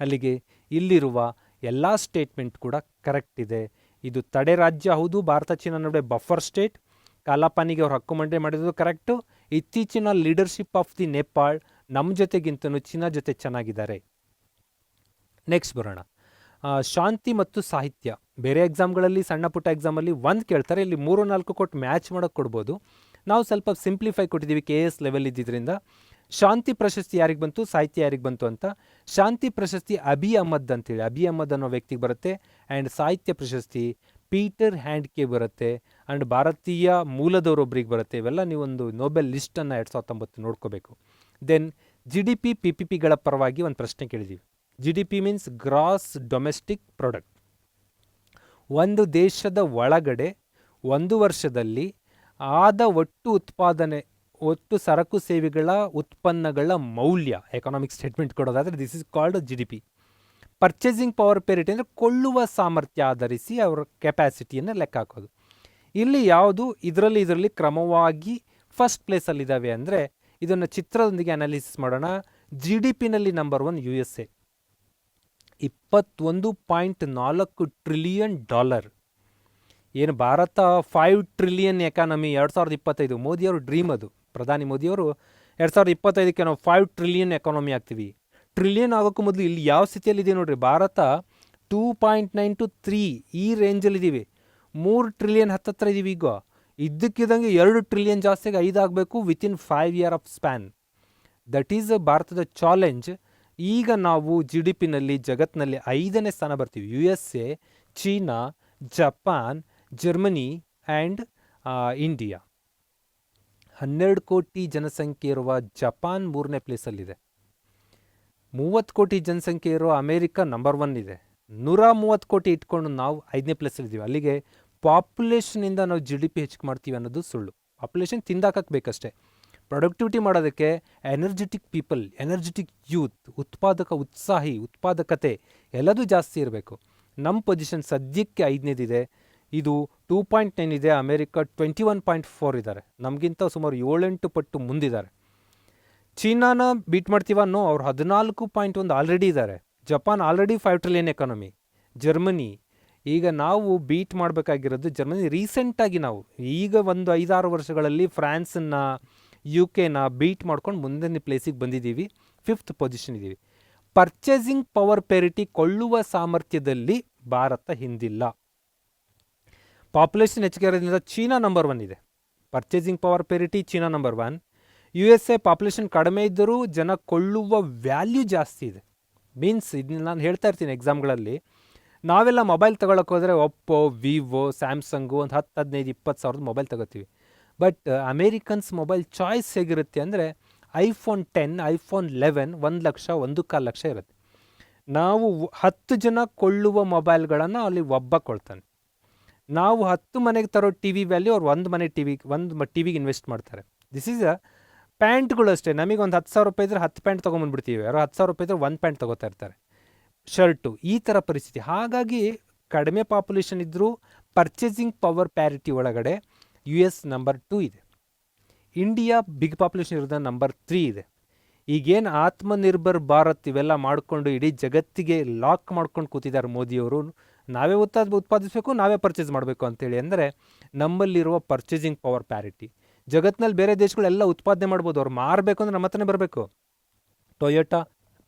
ಅಲ್ಲಿಗೆ ಇಲ್ಲಿರುವ ಎಲ್ಲ ಸ್ಟೇಟ್ಮೆಂಟ್ ಕೂಡ ಕರೆಕ್ಟ್ ಇದೆ. ಇದು ತಡೆ ರಾಜ್ಯ ಹೌದು, ಭಾರತ ಚೀನಾ ನಡುವೆ ಬಫರ್ ಸ್ಟೇಟ್, ಕಾಲಾಪಾನಿಗೆ ಅವ್ರು ಹಕ್ಕು ಮಂಡನೆ ಮಾಡಿರೋದು ಕರೆಕ್ಟು. ಇತ್ತೀಚಿನ ಲೀಡರ್ಶಿಪ್ ಆಫ್ ದಿ ನೇಪಾಳ್ ನಮ್ಮ ಜೊತೆಗಿಂತನೂ ಚೀನಾ ಜೊತೆ ಚೆನ್ನಾಗಿದ್ದಾರೆ. ನೆಕ್ಸ್ಟ್ ಬರೋಣ, ಶಾಂತಿ ಮತ್ತು ಸಾಹಿತ್ಯ. ಬೇರೆ ಎಕ್ಸಾಮ್ಗಳಲ್ಲಿ ಸಣ್ಣ ಪುಟ್ಟ ಎಕ್ಸಾಮಲ್ಲಿ 1 ಕೇಳ್ತಾರೆ, ಇಲ್ಲಿ 3-4 ಕೊಟ್ಟು ಮ್ಯಾಚ್ ಮಾಡೋಕ್ಕೆ ಕೊಡ್ಬೋದು. ನಾವು ಸ್ವಲ್ಪ ಸಿಂಪ್ಲಿಫೈ ಕೊಟ್ಟಿದ್ದೀವಿ, KS ಲೆವೆಲ್ ಇದ್ದಿದ್ದರಿಂದ. ಶಾಂತಿ ಪ್ರಶಸ್ತಿ ಯಾರಿಗೆ ಬಂತು, ಸಾಹಿತ್ಯ ಯಾರಿಗೆ ಬಂತು ಅಂತ. ಶಾಂತಿ ಪ್ರಶಸ್ತಿ ಅಬಿ ಅಹ್ಮದ್ ಅಂತೇಳಿ, ಅಬಿ ಅಹ್ಮದ್ ಅನ್ನೋ ವ್ಯಕ್ತಿಗೆ ಬರುತ್ತೆ. ಆ್ಯಂಡ್ ಸಾಹಿತ್ಯ ಪ್ರಶಸ್ತಿ ಪೀಟರ್ ಹ್ಯಾಂಡ್ಕೆ ಬರುತ್ತೆ. ಆ್ಯಂಡ್ ಭಾರತೀಯ ಮೂಲದವರೊಬ್ಬರಿಗೆ ಬರುತ್ತೆ. ಇವೆಲ್ಲ ನೀವೊಂದು ನೋಬೆಲ್ ಲಿಸ್ಟನ್ನು 2019 ನೋಡ್ಕೋಬೇಕು. ದೆನ್ GDP PPPಗಳ ಪರವಾಗಿ ಒಂದು ಪ್ರಶ್ನೆ ಕೇಳಿದ್ದೀವಿ. GDP means gross domestic product. ಒಂದು ದೇಶದ ಒಳಗಡೆ ಒಂದು ವರ್ಷದಲ್ಲಿ ಆದ ಒಟ್ಟು ಉತ್ಪಾದನೆ, ಒಟ್ಟು ಸರಕು ಸೇವೆಗಳ ಉತ್ಪನ್ನಗಳ ಮೌಲ್ಯ, ಎಕನಾಮಿಕ್ ಸ್ಟೇಟ್ಮೆಂಟ್ ಕೊಡೋದಾದರೆ this is called GDP. Purchasing power parity ಅಂದರೆ ಕೊಳ್ಳುವ ಸಾಮರ್ಥ್ಯ ಆಧರಿಸಿ ಅವರ ಕೆಪ್ಯಾಸಿಟಿಯನ್ನು ಲೆಕ್ಕ ಹಾಕೋದು. ಇಲ್ಲಿ ಯಾವುದು ಇದರಲ್ಲಿ ಕ್ರಮವಾಗಿ ಫಸ್ಟ್ ಪ್ಲೇಸಲ್ಲಿದ್ದಾವೆ ಅಂದರೆ, ಇದನ್ನು ಚಿತ್ರದೊಂದಿಗೆ ಅನಾಲಿಸಿಸ್ ಮಾಡೋಣ. GDPನಲ್ಲಿ ನಂಬರ್ 1 USA, $21.4 ಟ್ರಿಲಿಯನ್. ಏನು ಭಾರತ 5 ಟ್ರಿಲಿಯನ್ ಎಕಾನಮಿ 2025, ಮೋದಿಯವರು ಡ್ರೀಮ್ ಅದು. ಪ್ರಧಾನಿ ಮೋದಿಯವರು 2025ಕ್ಕೆ ನಾವು 5 ಟ್ರಿಲಿಯನ್ ಎಕಾನಮಿ ಆಗ್ತೀವಿ. ಟ್ರಿಲಿಯನ್ ಆಗೋಕ್ಕೂ ಮೊದಲು ಇಲ್ಲಿ ಯಾವ ಸ್ಥಿತಿಯಲ್ಲಿದೆ ನೋಡ್ರಿ, ಭಾರತ 2.9 to 3 ಈ ರೇಂಜಲ್ಲಿದ್ದೀವಿ. 3 ಟ್ರಿಲಿಯನ್ ಹತ್ತತ್ರ ಇದ್ದೀವಿ. ಈಗ ಇದ್ದಕ್ಕಿದ್ದಂಗೆ 2 ಟ್ರಿಲಿಯನ್ ಜಾಸ್ತಿಯಾಗಿ 5 ಆಗಬೇಕು within 5 year of span. That is ಭಾರತದ ಚಾಲೆಂಜ್. ಈಗ ನಾವು GDPನಲ್ಲಿ ಜಗತ್ತಿನಲ್ಲಿ 5ನೇ ಸ್ಥಾನ ಬರ್ತೀವಿ. USA, China, Japan, Germany and India. 12 ಕೋಟಿ ಜನಸಂಖ್ಯೆ ಇರುವ ಜಪಾನ್ 3ನೇ ಪ್ಲೇಸಲ್ಲಿದೆ. 30 ಕೋಟಿ ಜನಸಂಖ್ಯೆ ಇರೋ ಅಮೇರಿಕಾ ನಂಬರ್ 1 ಇದೆ. 130 ಕೋಟಿ ಇಟ್ಕೊಂಡು ನಾವು 5ನೇ ಪ್ಲೇಸಲ್ಲಿದ್ದೀವಿ. ಅಲ್ಲಿಗೆ ಪಾಪ್ಯುಲೇಷನಿಂದ ನಾವು GDP ಹೆಚ್ಚಿಗೆ ಮಾಡ್ತೀವಿ ಅನ್ನೋದು ಸುಳ್ಳು. ಪಾಪ್ಯುಲೇಷನ್ ತಿಂದಾಕಕ್ಕೆ ಬೇಕಷ್ಟೇ. ಪ್ರೊಡಕ್ಟಿವಿಟಿ ಮಾಡೋದಕ್ಕೆ ಎನರ್ಜೆಟಿಕ್ ಪೀಪಲ್, ಎನರ್ಜೆಟಿಕ್ ಯೂತ್, ಉತ್ಸಾಹಿ ಉತ್ಪಾದಕತೆ ಎಲ್ಲದೂ ಜಾಸ್ತಿ ಇರಬೇಕು. ನಮ್ಮ ಪೊಸಿಷನ್ ಸದ್ಯಕ್ಕೆ 5ನೇದಿದೆ. ಇದು 2.9 ಇದೆ. ಅಮೇರಿಕಾ 21.4 ಇದ್ದಾರೆ. ನಮಗಿಂತ ಸುಮಾರು 7-8 ಪಟ್ಟು ಮುಂದಿದ್ದಾರೆ. ಚೀನಾನ ಬೀಟ್ ಮಾಡ್ತೀವನ್ನೋ ಅವ್ರು 14.1 ಆಲ್ರೆಡಿ ಇದ್ದಾರೆ. Japan already 5 trillion economy. Germany ಈಗ ನಾವು ಬೀಟ್ ಮಾಡಬೇಕಾಗಿರೋದು ಜರ್ಮನಿ ರೀಸೆಂಟಾಗಿ ನಾವು ಈಗ ಒಂದು 5-6 ವರ್ಷಗಳಲ್ಲಿ ಫ್ರಾನ್ಸನ್ನು UK ಬೀಟ್ ಮಾಡ್ಕೊಂಡು ಮುಂದಿನ ಪ್ಲೇಸಿಗೆ ಬಂದಿದ್ದೀವಿ. 5th ಪೊಸಿಷನ್ ಇದ್ದೀವಿ. ಪರ್ಚೇಸಿಂಗ್ ಪವರ್ ಪೇರಿಟಿ ಕೊಳ್ಳುವ ಸಾಮರ್ಥ್ಯದಲ್ಲಿ ಭಾರತ ಹಿಂದಿಲ್ಲ. ಪಾಪ್ಯುಲೇಷನ್ ಹೆಚ್ಚಿಗೆ ಇರೋದ್ರಿಂದ ಚೀನಾ ನಂಬರ್ 1 ಇದೆ. Purchasing power parity China number 1. USA population ಕಡಿಮೆ ಇದ್ದರೂ ಜನ ಕೊಳ್ಳುವ ವ್ಯಾಲ್ಯೂ ಜಾಸ್ತಿ ಇದೆ. ಮೀನ್ಸ್ ಇದನ್ನ ನಾನು ಹೇಳ್ತಾ ಇರ್ತೀನಿ ಎಕ್ಸಾಮ್ಗಳಲ್ಲಿ. ನಾವೆಲ್ಲ ಮೊಬೈಲ್ ತೊಗೊಳಕ್ಕೆ ಹೋದರೆ ಒಪ್ಪೋ, ವಿವೋ, ಸ್ಯಾಮ್ಸಂಗು ಒಂದು 10, 15, 20 ಸಾವಿರದ ಮೊಬೈಲ್ ತಗೋತೀವಿ. ಬಟ್ ಅಮೇರಿಕನ್ಸ್ ಮೊಬೈಲ್ ಚಾಯ್ಸ್ ಹೇಗಿರುತ್ತೆ ಅಂದರೆ iPhone 10, iPhone 11 1 ಲಕ್ಷ 1.25 ಲಕ್ಷ ಇರುತ್ತೆ. ನಾವು 10 ಜನ ಕೊಳ್ಳುವ ಮೊಬೈಲ್ಗಳನ್ನು ಅಲ್ಲಿ ಒಬ್ಬ ಕೊಳ್ತಾನೆ. ನಾವು 10 ಮನೆಗೆ ತರೋ TV ವ್ಯಾಲ್ಯೂ ಅವ್ರು ಒಂದು ಟಿವಿಗೆ ಇನ್ವೆಸ್ಟ್ ಮಾಡ್ತಾರೆ. ದಿಸ್ ಈಸ್ ಪ್ಯಾಂಟ್ಗಳು ಅಷ್ಟೇ. ನಮಗೆ ಒಂದು 10,000 ರೂಪಾಯಿ ಇದ್ರೆ 10 ಪ್ಯಾಂಟ್ ತೊಗೊಂಬಂದ್ಬಿಡ್ತೀವಿ. ಯಾರೋ 10,000 ರೂಪಾಯಿ ಇದ್ರೆ 1 ಪ್ಯಾಂಟ್ ತೊಗೋತಾ ಇರ್ತಾರೆ, ಶರ್ಟು. ಈ ಥರ ಪರಿಸ್ಥಿತಿ. ಹಾಗಾಗಿ ಕಡಿಮೆ ಪಾಪ್ಯುಲೇಷನ್ ಇದ್ದರೂ ಪರ್ಚೇಸಿಂಗ್ ಪವರ್ ಪ್ಯಾರಿಟಿ ಒಳಗಡೆ US ನಂಬರ್ 2 ಇದೆ. ಇಂಡಿಯಾ ಬಿಗ್ ಪಾಪ್ಯುಲೇಷನ್ ಇರೋದ ನಂಬರ್ 3 ಇದೆ. ಈಗೇನು ಆತ್ಮನಿರ್ಭರ್ ಭಾರತ್ ಇವೆಲ್ಲ ಮಾಡಿಕೊಂಡು ಇಡೀ ಜಗತ್ತಿಗೆ ಲಾಕ್ ಮಾಡ್ಕೊಂಡು ಕೂತಿದ್ದಾರೆ ಮೋದಿಯವರು. ನಾವೇ ಉತ್ಪಾದಿಸಬೇಕು, ನಾವೇ ಪರ್ಚೇಸ್ ಮಾಡಬೇಕು ಅಂತೇಳಿ. ಅಂದರೆ ನಮ್ಮಲ್ಲಿರುವ ಪರ್ಚೇಸಿಂಗ್ ಪವರ್ ಪ್ಯಾರಿಟಿ. ಜಗತ್ತಿನಲ್ಲಿ ಬೇರೆ ದೇಶಗಳೆಲ್ಲ ಉತ್ಪಾದನೆ ಮಾಡ್ಬೋದು, ಅವ್ರು ಮಾರಬೇಕು ಅಂದರೆ ನಮ್ಮ ಹತ್ರನೇ ಬರಬೇಕು. ಟೊಯೋಟಾ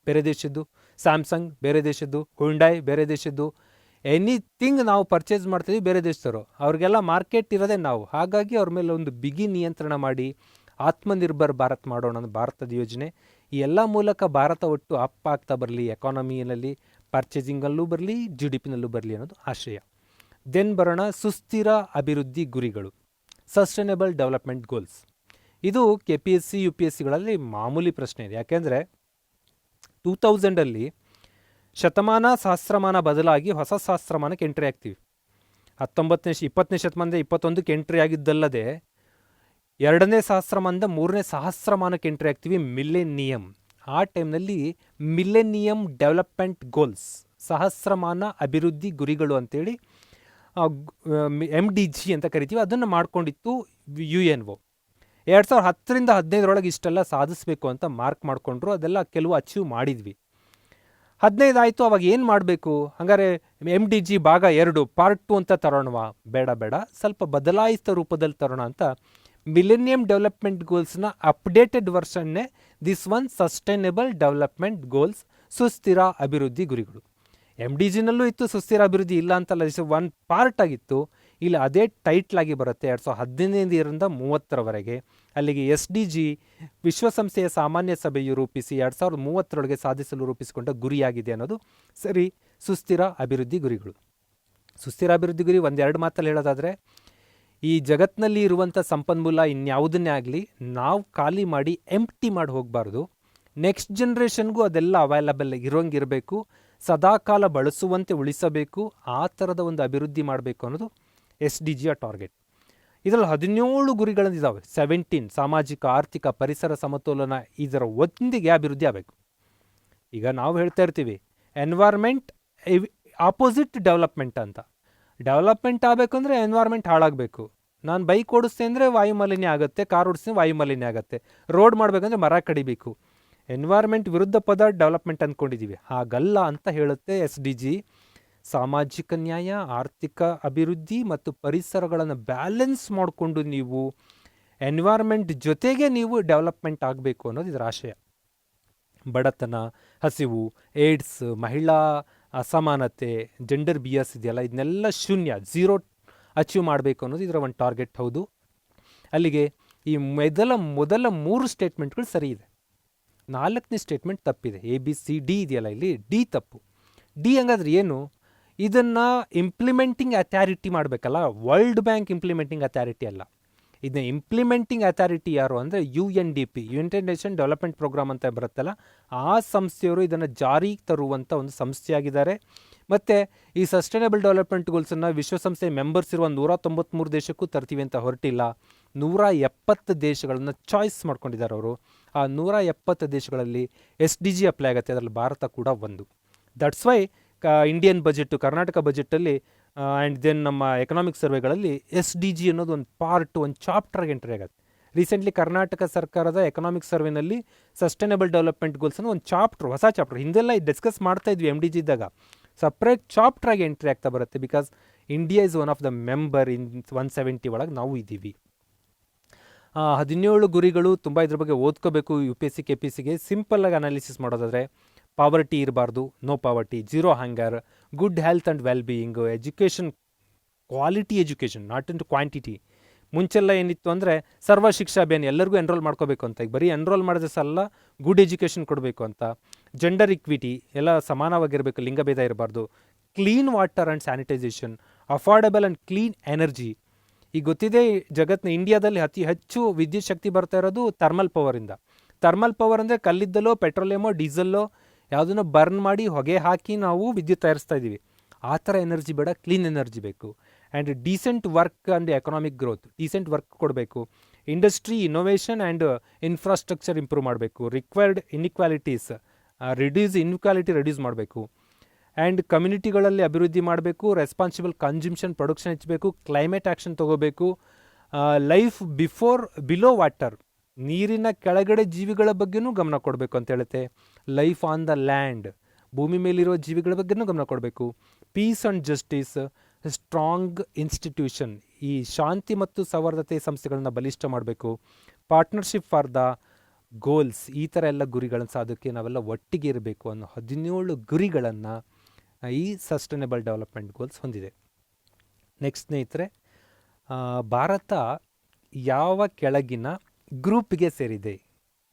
ಬೇರೆ ದೇಶದ್ದು, ಸ್ಯಾಮ್ಸಂಗ್ ಬೇರೆ ದೇಶದ್ದು, ಹುಂಡಾಯ್ ಬೇರೆ ದೇಶದ್ದು, ಎನಿಥಿಂಗ್ ನಾವು ಪರ್ಚೇಸ್ ಮಾಡ್ತೀವಿ ಬೇರೆ ದೇಶದವರು. ಅವ್ರಿಗೆಲ್ಲ ಮಾರ್ಕೆಟ್ ಇರೋದೇ ನಾವು. ಹಾಗಾಗಿ ಅವ್ರ ಮೇಲೆ ಒಂದು ಬಿಗಿ ನಿಯಂತ್ರಣ ಮಾಡಿ ಆತ್ಮನಿರ್ಭರ್ ಭಾರತ್ ಮಾಡೋಣ ಅನ್ನೋದು ಭಾರತದ ಯೋಜನೆ. ಈ ಎಲ್ಲ ಮೂಲಕ ಭಾರತ ಒಟ್ಟು ಅಪ್ ಆಗ್ತಾ ಬರಲಿ, ಎಕಾನಮಿಯಲ್ಲಿ ಪರ್ಚೇಸಿಂಗಲ್ಲೂ ಬರಲಿ, GDPನಲ್ಲೂ ಬರಲಿ ಅನ್ನೋದು ಆಶಯ. ದೆನ್ ಬರೋಣ ಸುಸ್ಥಿರ ಅಭಿವೃದ್ಧಿ ಗುರಿಗಳು, ಸಸ್ಟೈನಬಲ್ ಡೆವಲಪ್ಮೆಂಟ್ ಗೋಲ್ಸ್. ಇದು KPSC UPSCಗಳಲ್ಲಿ ಮಾಮೂಲಿ ಪ್ರಶ್ನೆ ಇದೆ. ಯಾಕೆಂದರೆ 2000ಅಲ್ಲಿ ಸಹಸ್ರಮಾನ ಬದಲಾಗಿ ಹೊಸ ಸಹಸ್ರಮಾನಕ್ಕೆ ಎಂಟ್ರಿ ಆಗ್ತೀವಿ. 20ನೇ ಶತಮಾನದ 21ಕ್ಕೆ ಎಂಟ್ರಿ ಆಗಿದ್ದಲ್ಲದೆ 2ನೇ ಸಹಸ್ರಮಾನದ 3ನೇ ಸಹಸ್ರಮಾನಕ್ಕೆ ಎಂಟ್ರಿ ಆಗ್ತೀವಿ, ಮಿಲ್ಲೆನಿಯಮ್. ಆ ಟೈಮ್ನಲ್ಲಿ ಮಿಲ್ಲೆನಿಯಮ್ ಡೆವಲಪ್ಮೆಂಟ್ ಗೋಲ್ಸ್, ಸಹಸ್ರಮಾನ ಅಭಿವೃದ್ಧಿ ಗುರಿಗಳು ಅಂತೇಳಿ MDG ಅಂತ ಕರಿತೀವಿ. ಅದನ್ನು ಮಾಡ್ಕೊಂಡಿತ್ತು UNO. 2010ರಿಂದ 15 ಇಷ್ಟೆಲ್ಲ ಸಾಧಿಸಬೇಕು ಅಂತ ಮಾರ್ಕ್ ಮಾಡಿಕೊಂಡ್ರು. ಅದೆಲ್ಲ ಕೆಲವು ಅಚೀವ್ ಮಾಡಿದ್ವಿ. 15 ಆಯಿತು. ಅವಾಗ ಏನು ಮಾಡಬೇಕು? ಹಂಗಾರೆ MDG ಭಾಗ 2 ಪಾರ್ಟ್ 2 ಅಂತ ತರೋಣವಾ? ಬೇಡ, ಸ್ವಲ್ಪ ಬದಲಾಯಿಸಿದ ರೂಪದಲ್ಲಿ ತರೋಣ ಅಂತ ಮಿಲೆನಿಯಮ್ ಡೆವಲಪ್ಮೆಂಟ್ ಗೋಲ್ಸ್ನ ಅಪ್ಡೇಟೆಡ್ ವರ್ಷನ್ನೇ this one sustainable development goals, ಸುಸ್ಥಿರ ಅಭಿವೃದ್ಧಿ ಗುರಿಗಳು. MDGನಲ್ಲೂ ಇತ್ತು ಸುಸ್ಥಿರ ಅಭಿವೃದ್ಧಿ, ಇಲ್ಲ ಅಂತಲ್ಲ, ದಿಸ್ ಒನ್ ಪಾರ್ಟ್ ಆಗಿತ್ತು. ಇಲ್ಲಿ ಅದೇ ಟೈಟ್ಲಾಗಿ ಬರುತ್ತೆ 2015ರಿಂದ 30ರವರೆಗೆ. ಅಲ್ಲಿಗೆ SDG ವಿಶ್ವಸಂಸ್ಥೆಯ ಸಾಮಾನ್ಯ ಸಭೆಯು ರೂಪಿಸಿ 2030ರೊಳಗೆ ಸಾಧಿಸಲು ರೂಪಿಸಿಕೊಂಡ ಗುರಿಯಾಗಿದೆ ಅನ್ನೋದು ಸರಿ. ಸುಸ್ಥಿರ ಅಭಿವೃದ್ಧಿ ಗುರಿಗಳು, ಸುಸ್ಥಿರ ಅಭಿವೃದ್ಧಿ ಗುರಿ 1-2 ಮಾತಲ್ಲಿ ಹೇಳೋದಾದರೆ, ಈ ಜಗತ್ತಿನಲ್ಲಿ ಇರುವಂಥ ಸಂಪನ್ಮೂಲ ಇನ್ಯಾವುದನ್ನೇ ಆಗಲಿ ನಾವು ಖಾಲಿ ಮಾಡಿ ಎಂಪ್ಟಿ ಮಾಡಿ ಹೋಗಬಾರ್ದು. ನೆಕ್ಸ್ಟ್ ಜನ್ರೇಷನ್ಗೂ ಅದೆಲ್ಲ ಅವೈಲಬಲ್ ಇರೋಂಗಿರಬೇಕು, ಸದಾಕಾಲ ಬಳಸುವಂತೆ ಉಳಿಸಬೇಕು. ಆ ಥರದ ಒಂದು ಅಭಿವೃದ್ಧಿ ಮಾಡಬೇಕು ಅನ್ನೋದು SDGಯ ಟಾರ್ಗೆಟ್. ಇದರಲ್ಲಿ 17 ಗುರಿಗಳಿದ್ದಾವೆ. 17 ಸಾಮಾಜಿಕ, ಆರ್ಥಿಕ, ಪರಿಸರ ಸಮತೋಲನ, ಇದರ ಒಂದಿಗೆ ಅಭಿವೃದ್ಧಿ ಆಗಬೇಕು. ಈಗ ನಾವು ಹೇಳ್ತಾ ಇರ್ತೀವಿ ಎನ್ವೈರ್ಮೆಂಟ್ ಆಪೋಸಿಟ್ ಡೆವಲಪ್ಮೆಂಟ್ ಅಂತ. ಡೆವಲಪ್ಮೆಂಟ್ ಆಗಬೇಕು ಅಂದರೆ ಎನ್ವೈರ್ಮೆಂಟ್ ಹಾಳಾಗಬೇಕು. ನಾನು ಬೈಕ್ ಓಡಿಸ್ತೆ ಅಂದರೆ ವಾಯುಮಾಲಿನ್ಯ ಆಗುತ್ತೆ, ಕಾರ್ ಓಡಿಸ್ತೆ ವಾಯುಮಾಲಿನ್ಯ ಆಗುತ್ತೆ. ರೋಡ್ ಮಾಡಬೇಕಂದ್ರೆ ಮರ ಕಡಿಬೇಕು. ಎನ್ವೈರ್ಮೆಂಟ್ ವಿರುದ್ಧ ಪದ ಡೆವಲಪ್ಮೆಂಟ್ ಅಂದ್ಕೊಂಡಿದ್ದೀವಿ, ಹಾಗಲ್ಲ ಅಂತ ಹೇಳುತ್ತೆ SDG. ಸಾಮಾಜಿಕ ನ್ಯಾಯ, ಆರ್ಥಿಕ ಅಭಿವೃದ್ಧಿ ಮತ್ತು ಪರಿಸರಗಳನ್ನು ಬ್ಯಾಲೆನ್ಸ್ ಮಾಡಿಕೊಂಡು ನೀವು ಎನ್ವೈರ್ಮೆಂಟ್ ಜೊತೆಗೆ ನೀವು ಡೆವಲಪ್ಮೆಂಟ್ ಆಗಬೇಕು ಅನ್ನೋದು ಇದರ ಆಶಯ. ಬಡತನ, ಹಸಿವು, ಏಡ್ಸ್, ಮಹಿಳಾ ಅಸಮಾನತೆ, ಜೆಂಡರ್ ಬಿಯಸ್ ಇದೆಯಲ್ಲ, ಇದನ್ನೆಲ್ಲ ಶೂನ್ಯ, 0 ಅಚೀವ್ ಮಾಡಬೇಕು ಅನ್ನೋದು ಇದರ ಒಂದು ಟಾರ್ಗೆಟ್. ಹೌದು, ಅಲ್ಲಿಗೆ ಈ ಮೊದಲ 3 ಸ್ಟೇಟ್ಮೆಂಟ್ಗಳು ಸರಿ ಇದೆ. 4ನೇ ಸ್ಟೇಟ್ಮೆಂಟ್ ತಪ್ಪಿದೆ. ABCD ಇದೆಯಲ್ಲ, ಇಲ್ಲಿ ಡಿ ತಪ್ಪು. ಡಿ ಹಂಗಾದ್ರೆ ಏನು? ಇದನ್ನು ಇಂಪ್ಲಿಮೆಂಟಿಂಗ್ ಅಥಾರಿಟಿ ಮಾಡಬೇಕಲ್ಲ, ವರ್ಲ್ಡ್ ಬ್ಯಾಂಕ್ ಇಂಪ್ಲಿಮೆಂಟಿಂಗ್ ಅಥಾರಿಟಿ ಅಲ್ಲ. ಇದನ್ನ ಇಂಪ್ಲಿಮೆಂಟಿಂಗ್ ಅಥಾರಿಟಿ ಯಾರು ಅಂದರೆ UNDP, United Nation Development Programme ಅಂತ ಬರುತ್ತಲ್ಲ, ಆ ಸಂಸ್ಥೆಯವರು ಇದನ್ನು ಜಾರಿಗೆ ತರುವಂಥ ಒಂದು ಸಂಸ್ಥೆಯಾಗಿದ್ದಾರೆ. ಮತ್ತು ಈ ಸಸ್ಟೈನಬಲ್ ಡೆವಲಪ್ಮೆಂಟ್ ಗೋಲ್ಸನ್ನು ವಿಶ್ವಸಂಸ್ಥೆ ಮೆಂಬರ್ಸ್ ಇರುವ 193 ದೇಶಕ್ಕೂ ತರ್ತೀವಿ ಅಂತ ಹೊರಟಿಲ್ಲ. 170 ದೇಶಗಳನ್ನು ಚಾಯ್ಸ್ ಮಾಡ್ಕೊಂಡಿದ್ದಾರೆ ಅವರು. ಆ 170 ದೇಶಗಳಲ್ಲಿ SDG ಅಪ್ಲೈ ಆಗುತ್ತೆ, ಅದರಲ್ಲಿ ಭಾರತ ಕೂಡ ಒಂದು. That's why Indian budget, Karnataka ಬಜೆಟಲ್ಲಿ ಆ್ಯಂಡ್ ದೆನ್ ನಮ್ಮ ಎಕನಾಮಿಕ್ ಸರ್ವೆಗಳಲ್ಲಿ SDG ಅನ್ನೋದು ಒಂದು ಪಾರ್ಟ್, ಒಂದು ಚಾಪ್ಟರ್ಗೆ ಎಂಟ್ರಿ ಆಗುತ್ತೆ. ರೀಸೆಂಟ್ಲಿ ಕರ್ನಾಟಕ ಸರ್ಕಾರದ ಎಕನಾಮಿಕ್ ಸರ್ವೆನಲ್ಲಿ ಸಸ್ಟೈನಬಲ್ ಡೆವಲಪ್ಮೆಂಟ್ ಗೋಲ್ಸನ್ನು ಒಂದು ಚಾಪ್ಟರ್, ಹೊಸ ಚಾಪ್ಟರ್, ಹಿಂದೆಲ್ಲ ಡಿಸ್ಕಸ್ ಮಾಡ್ತಾ ಇದ್ವಿ MDG ಇದ್ದಾಗ, ಸಪ್ರೇಟ್ ಚಾಪ್ಟ್ರಾಗಿ ಎಂಟ್ರಿ ಆಗ್ತಾ ಬರುತ್ತೆ. Because India is one of the member ಇನ್ 170 ಒಳಗೆ ನಾವು ಇದ್ದೀವಿ. 17 ಗುರಿಗಳು ತುಂಬ ಇದ್ರ ಬಗ್ಗೆ ಓದ್ಕೋಬೇಕು. UPSC KPSCಗೆ ಸಿಂಪಲ್ಲಾಗಿ ಅನಾಲಿಸಿಸ್ ಮಾಡೋದಾದರೆ, ಪಾವರ್ಟಿ ಇರಬಾರ್ದು, no poverty, zero hunger, good health and well being, education, quality education, not in quantity. ಮುಂಚೆಲ್ಲ ಏನಿತ್ತು ಅಂದರೆ ಸರ್ವ ಶಿಕ್ಷಾ ಅಭಿಯಾನ, ಎಲ್ಲರಿಗೂ ಎನ್ರೋಲ್ ಮಾಡ್ಕೋಬೇಕು ಅಂತ. ಈಗ ಬರೀ ಎನ್ರೋಲ್ ಮಾಡಿದ್ರೆ ಸಲ್ಲ, ಗುಡ್ ಎಜುಕೇಷನ್ ಕೊಡಬೇಕು ಅಂತ. ಜೆಂಡರ್ ಇಕ್ವಿಟಿ, ಎಲ್ಲ ಸಮಾನವಾಗಿರಬೇಕು, ಲಿಂಗಭೇದ ಇರಬಾರ್ದು. Clean water and sanitisation, affordable and clean energy. ಈಗ ಗೊತ್ತಿದೆ, ಜಗತ್ತಿನ ಇಂಡಿಯಾದಲ್ಲಿ ಅತಿ ಹೆಚ್ಚು ವಿದ್ಯುತ್ ಶಕ್ತಿ ಬರ್ತಾ ಇರೋದು ಥರ್ಮಲ್ ಪವರಿಂದ. ಥರ್ಮಲ್ ಪವರ್ ಅಂದರೆ ಕಲ್ಲಿದ್ದಲೋ, ಪೆಟ್ರೋಲಿಯಮೋ, ಡೀಸೆಲ್ಲೋ ಯಾವುದನ್ನು ಬರ್ನ್ ಮಾಡಿ ಹೊಗೆ ಹಾಕಿ ನಾವು ವಿದ್ಯುತ್ ತಯಾರಿಸ್ತಾ ಇದ್ದೀವಿ. ಆ ಥರ ಎನರ್ಜಿ ಬೇಡ, ಕ್ಲೀನ್ ಎನರ್ಜಿ ಬೇಕು. And decent work and economic growth, decent work ಕೊಡಬೇಕು. Industry, innovation and infrastructure improve ಮಾಡಬೇಕು. ರಿಕ್ವೈರ್ಡ್ ಇನ್ಇಕ್ವಾಲಿಟೀಸ್ ರಿಡ್ಯೂಸ್ ಮಾಡಬೇಕು. ಆ್ಯಂಡ್ ಕಮ್ಯುನಿಟಿಗಳಲ್ಲಿ ಅಭಿವೃದ್ಧಿ ಮಾಡಬೇಕು. ರೆಸ್ಪಾನ್ಸಿಬಲ್ ಕನ್ಸ್ಯೂಮ್ಷನ್, ಪ್ರೊಡಕ್ಷನ್ ಹೆಚ್ಚಬೇಕು. ಕ್ಲೈಮೇಟ್ ಆ್ಯಕ್ಷನ್ ತೊಗೋಬೇಕು. ಲೈಫ್ ಬಿಲೋ ವಾಟರ್, ನೀರಿನ ಕೆಳಗಡೆ ಜೀವಿಗಳ ಬಗ್ಗೆನೂ ಗಮನ ಕೊಡಬೇಕು ಅಂತ ಹೇಳುತ್ತೆ. ಲೈಫ್ ಆನ್ ದ ಲ್ಯಾಂಡ್, ಭೂಮಿ ಮೇಲಿರೋ ಜೀವಿಗಳ ಬಗ್ಗೆನೂ ಗಮನ ಕೊಡಬೇಕು. Peace and justice, strong institution, ಈ ಶಾಂತಿ ಮತ್ತು ಸೌಹಾರ್ದತೆ ಸಂಸ್ಥೆಗಳನ್ನ ಬಲಿಷ್ಠ ಮಾಡಬೇಕು. ಪಾರ್ಟ್ನರ್ಶಿಪ್ ಫಾರ್ ದ ಗೋಲ್ಸ್, ಈ ಥರ ಎಲ್ಲ ಗುರಿಗಳನ್ನು ಸಾಧೋಕ್ಕೆ ನಾವೆಲ್ಲ ಒಟ್ಟಿಗೆ ಇರಬೇಕು ಅನ್ನೋ 17 ಗುರಿಗಳನ್ನು ಈ ಸಸ್ಟೈನಬಲ್ ಡೆವಲಪ್ಮೆಂಟ್ ಗೋಲ್ಸ್ ಹೊಂದಿದೆ. ನೆಕ್ಸ್ಟ್ ಸ್ನೇಹಿತರೆ, ಭಾರತ ಯಾವ ಕೆಳಗಿನ ಗ್ರೂಪ್ಗೆ ಸೇರಿದೆ?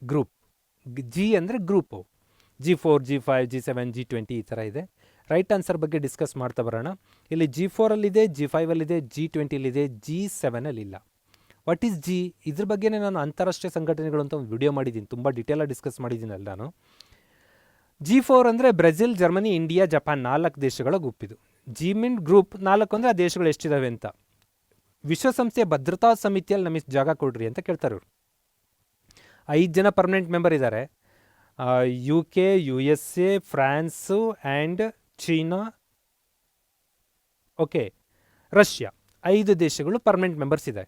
ಗ್ರೂಪ್ G ಅಂದರೆ group, G4, G5, G7, G20 ಈ ಥರ ಇದೆ. ರೈಟ್ ಆನ್ಸರ್ ಬಗ್ಗೆ ಡಿಸ್ಕಸ್ ಮಾಡ್ತಾ ಬರೋಣ. ಇಲ್ಲಿ G4ಅಲ್ಲಿದೆ, G5ಅಲ್ಲಿದೆ, G20ಅಲ್ಲಿದೆ, G7ಅಲ್ಲಿಲ್ಲ. What is G? ಇದ್ರ ಬಗ್ಗೆನೇ ನಾನು ಅಂತಾರಾಷ್ಟ್ರೀಯ ಸಂಘಟನೆಗಳು ಅಂತ ಒಂದು ವಿಡಿಯೋ ಮಾಡಿದ್ದೀನಿ, ತುಂಬ ಡೀಟೇಲಾಗಿ ಡಿಸ್ಕಸ್ ಮಾಡಿದ್ದೀನಲ್ಲ ನಾನು. G4 ಅಂದರೆ ಬ್ರೆಜಿಲ್, ಜರ್ಮನಿ, ಇಂಡಿಯಾ, ಜಪಾನ್, 4 ದೇಶಗಳ ಗುಂಪಿದು. G ಮೀನ್ ಗ್ರೂಪ್, 4 ಅಂದರೆ ಆ ದೇಶಗಳು ಎಷ್ಟಿದ್ದಾವೆ ಅಂತ. ವಿಶ್ವಸಂಸ್ಥೆಯ ಭದ್ರತಾ ಸಮಿತಿಯಲ್ಲಿ ನಮಗೆ ಜಾಗ ಕೊಡ್ರಿ ಅಂತ ಕೇಳ್ತಾರೆ ಇವರು. 5 ಜನ ಪರ್ಮನೆಂಟ್ ಮೆಂಬರ್ ಇದ್ದಾರೆ. UK, USA, prawns and China, okay, Russia, 5 ದೇಶಗಳು ಪರ್ಮನೆಂಟ್ ಮೆಂಬರ್ಸ್ ಇದೆ.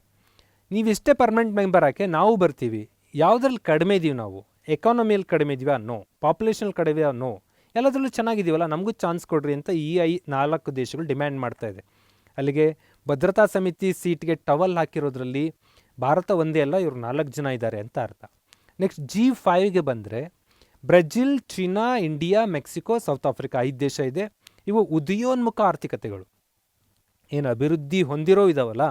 ನೀವಿಷ್ಟೇ ಪರ್ಮನೆಂಟ್ ಮೆಂಬರ್ ಹಾಕಿ ನಾವು ಬರ್ತೀವಿ. ಯಾವುದ್ರಲ್ಲಿ ಕಡಿಮೆ ಇದೀವಿ ನಾವು? ಎಕಾನಮಿಯಲ್ಲಿ ಕಡಿಮೆ ಇದೀವಾ? ನೋ. ಪಾಪ್ಯುಲೇಷನಲ್ಲಿ ಕಡಿಮೆ? ನೋ. ಎಲ್ಲದರಲ್ಲೂ ಚೆನ್ನಾಗಿದ್ದೀವಲ್ಲ, ನಮಗೂ ಚಾನ್ಸ್ ಕೊಡ್ರಿ ಅಂತ ಈ 4 ದೇಶಗಳು ಡಿಮ್ಯಾಂಡ್ ಮಾಡ್ತಾ ಇದೆ. ಅಲ್ಲಿಗೆ ಭದ್ರತಾ ಸಮಿತಿ ಸೀಟ್ಗೆ ಟವಲ್ ಹಾಕಿರೋದ್ರಲ್ಲಿ ಭಾರತ ಒಂದೇ ಅಲ್ಲ, ಇವರು 4 ಜನ ಇದ್ದಾರೆ ಅಂತ ಅರ್ಥ. ನೆಕ್ಸ್ಟ್ G5ಗೆ ಬಂದರೆ Brazil, China, India, Mexico, south Africa, 5 ದೇಶ ಇದೆ. ಇವು ಉದಯೋನ್ಮುಖ ಆರ್ಥಿಕತೆಗಳು, ಏನು ಅಭಿವೃದ್ಧಿ ಹೊಂದಿರೋ ಇದಾವಲ್ಲ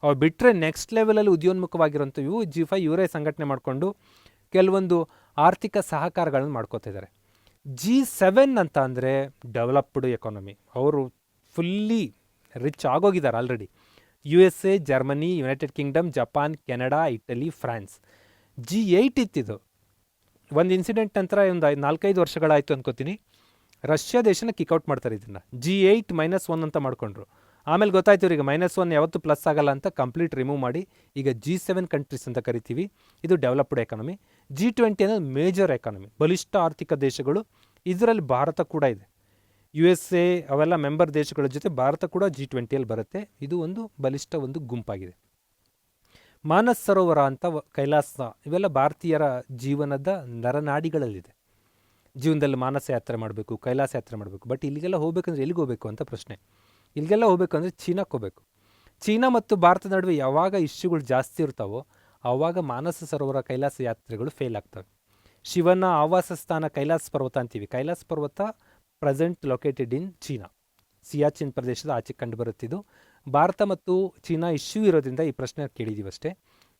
ಅವು ಬಿಟ್ಟರೆ ನೆಕ್ಸ್ಟ್ ಲೆವೆಲಲ್ಲಿ ಉದಯೋನ್ಮುಖವಾಗಿರೋಂಥ ಇವು G5 ಇವರೇ ಸಂಘಟನೆ ಮಾಡಿಕೊಂಡು ಕೆಲವೊಂದು ಆರ್ಥಿಕ ಸಹಕಾರಗಳನ್ನು ಮಾಡ್ಕೋತಾ ಇದ್ದಾರೆ. G7 ಅಂತ ಅಂದರೆ ಡೆವಲಪ್ಡ್ ಎಕಾನಮಿ, ಅವರು ಫುಲ್ಲಿ ರಿಚ್ ಆಗೋಗಿದ್ದಾರೆ already. USA, Germany, United Kingdom, Japan, Canada, Italy, France. G8 ಇತ್ತಿದು. ಒಂದು ಇನ್ಸಿಡೆಂಟ್ ನಂತರ ಒಂದು 4-5 ವರ್ಷಗಳಾಯಿತು ಅನ್ಕೋತೀನಿ, ರಷ್ಯಾ ದೇಶನ ಕಿಕ್ಔಟ್ ಮಾಡ್ತಾರೆ ಇದನ್ನು. G8 -1 ಅಂತ ಮಾಡಿಕೊಂಡ್ರು. ಆಮೇಲೆ ಗೊತ್ತಾಯ್ತು ಇವರಿಗೆ -1 ಯಾವತ್ತೂ ಪ್ಲಸ್ ಆಗಲ್ಲ ಅಂತ ಕಂಪ್ಲೀಟ್ ರಿಮೂವ್ ಮಾಡಿ ಈಗ G7 ಕಂಟ್ರೀಸ್ ಅಂತ ಕರಿತೀವಿ. ಇದು ಡೆವಲಪ್ಡ್ ಎಕಾನಮಿ. G20 ಅನ್ನೋದು ಮೇಜರ್ ಎಕಾನಮಿ, ಬಲಿಷ್ಠ ಆರ್ಥಿಕ ದೇಶಗಳು. ಇದರಲ್ಲಿ ಭಾರತ ಕೂಡ ಇದೆ. USA ಅವೆಲ್ಲ ಮೆಂಬರ್ ದೇಶಗಳ ಜೊತೆ ಭಾರತ ಕೂಡ G20ಯಲ್ಲಿ ಬರುತ್ತೆ. ಇದು ಒಂದು ಬಲಿಷ್ಠ ಒಂದು ಗುಂಪಾಗಿದೆ. ಮಾನಸ್ ಸರೋವರ ಅಂತ, ಕೈಲಾಸ, ಇವೆಲ್ಲ ಭಾರತೀಯರ ಜೀವನದ ನರನಾಡಿಗಳಲ್ಲಿದೆ. ಜೀವನದಲ್ಲಿ ಮಾನಸ ಯಾತ್ರೆ ಮಾಡಬೇಕು, ಕೈಲಾಸ ಯಾತ್ರೆ ಮಾಡಬೇಕು. ಬಟ್ ಇಲ್ಲಿಗೆಲ್ಲ ಹೋಗ್ಬೇಕಂದ್ರೆ ಎಲ್ಲಿಗೆ ಹೋಗಬೇಕು ಅಂತ ಪ್ರಶ್ನೆ. ಇಲ್ಲಿಗೆಲ್ಲ ಹೋಗ್ಬೇಕಂದ್ರೆ ಚೀನಾಕ್ಕೆ ಹೋಗಬೇಕು. ಚೀನಾ ಮತ್ತು ಭಾರತದ ನಡುವೆ ಯಾವಾಗ ಇಶ್ಯೂಗಳು ಜಾಸ್ತಿ ಇರ್ತಾವೋ ಆವಾಗ ಮಾನಸ ಸರೋವರ, ಕೈಲಾಸ ಯಾತ್ರೆಗಳು ಫೇಲ್ ಆಗ್ತವೆ. ಶಿವನ ಆವಾಸ ಸ್ಥಾನ ಕೈಲಾಸ ಪರ್ವತ ಅಂತೀವಿ. ಕೈಲಾಸ ಪರ್ವತ present located in China, Siachen ಪ್ರದೇಶದ ಆಚೆ ಕಂಡು ಬರುತ್ತಿದ್ದು. ಭಾರತ ಮತ್ತು ಚೀನಾ ಇಶ್ಯೂ ಇರೋದ್ರಿಂದ ಈ ಪ್ರಶ್ನೆ ಕೇಳಿದ್ದೀವಿ ಅಷ್ಟೇ.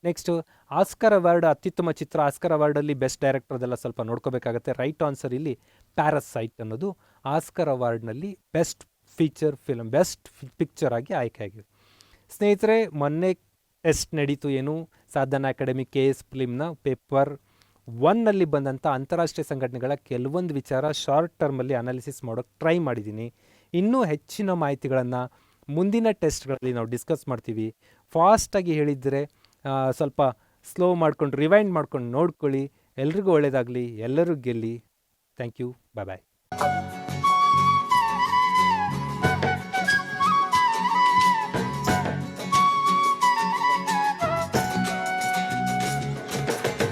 ನೆಕ್ಸ್ಟು ಆಸ್ಕರ್ ಅವಾರ್ಡ್, ಅತ್ಯುತ್ತಮ ಚಿತ್ರ ಆಸ್ಕರ್ ಅವಾರ್ಡಲ್ಲಿ ಬೆಸ್ಟ್ ಡೈರೆಕ್ಟರ್ ಅದೆಲ್ಲ ಸ್ವಲ್ಪ ನೋಡ್ಕೋಬೇಕಾಗತ್ತೆ. ರೈಟ್ ಆನ್ಸರ್ ಇಲ್ಲಿ ಪ್ಯಾರಸೈಟ್ ಅನ್ನೋದು ಆಸ್ಕರ್ ಅವಾರ್ಡ್ನಲ್ಲಿ best feature film, best picture ಆಗಿ ಆಯ್ಕೆಯಾಗಿದೆ. ಸ್ನೇಹಿತರೆ, ಮೊನ್ನೆ ಟೆಸ್ಟ್ ನಡೀತು, ಏನು ಸಾಧನಾ ಅಕಾಡೆಮಿ KS ಫಿಲ್ಮ್ನ ಪೇಪರ್ 1ನಲ್ಲಿ ಬಂದಂಥ ಅಂತಾರಾಷ್ಟ್ರೀಯ ಸಂಘಟನೆಗಳ ಕೆಲವೊಂದು ವಿಚಾರ ಶಾರ್ಟ್ ಟರ್ಮಲ್ಲಿ ಅನಾಲಿಸಿಸ್ ಮಾಡೋಕ್ಕೆ ಟ್ರೈ ಮಾಡಿದ್ದೀನಿ. ಇನ್ನೂ ಹೆಚ್ಚಿನ ಮಾಹಿತಿಗಳನ್ನು ಮುಂದಿನ ಟೆಸ್ಟ್ಗಳಲ್ಲಿ ನಾವು ಡಿಸ್ಕಸ್ ಮಾಡ್ತೀವಿ. ಫಾಸ್ಟಾಗಿ ಹೇಳಿದರೆ ಸ್ವಲ್ಪ ಸ್ಲೋ ಮಾಡ್ಕೊಂಡು ರಿವೈಂಡ್ ಮಾಡ್ಕೊಂಡು ನೋಡ್ಕೊಳ್ಳಿ. ಎಲ್ರಿಗೂ ಒಳ್ಳೆಯದಾಗಲಿ, ಎಲ್ಲರೂ ಗೆಲ್ಲಿ. Thank you, bye bye.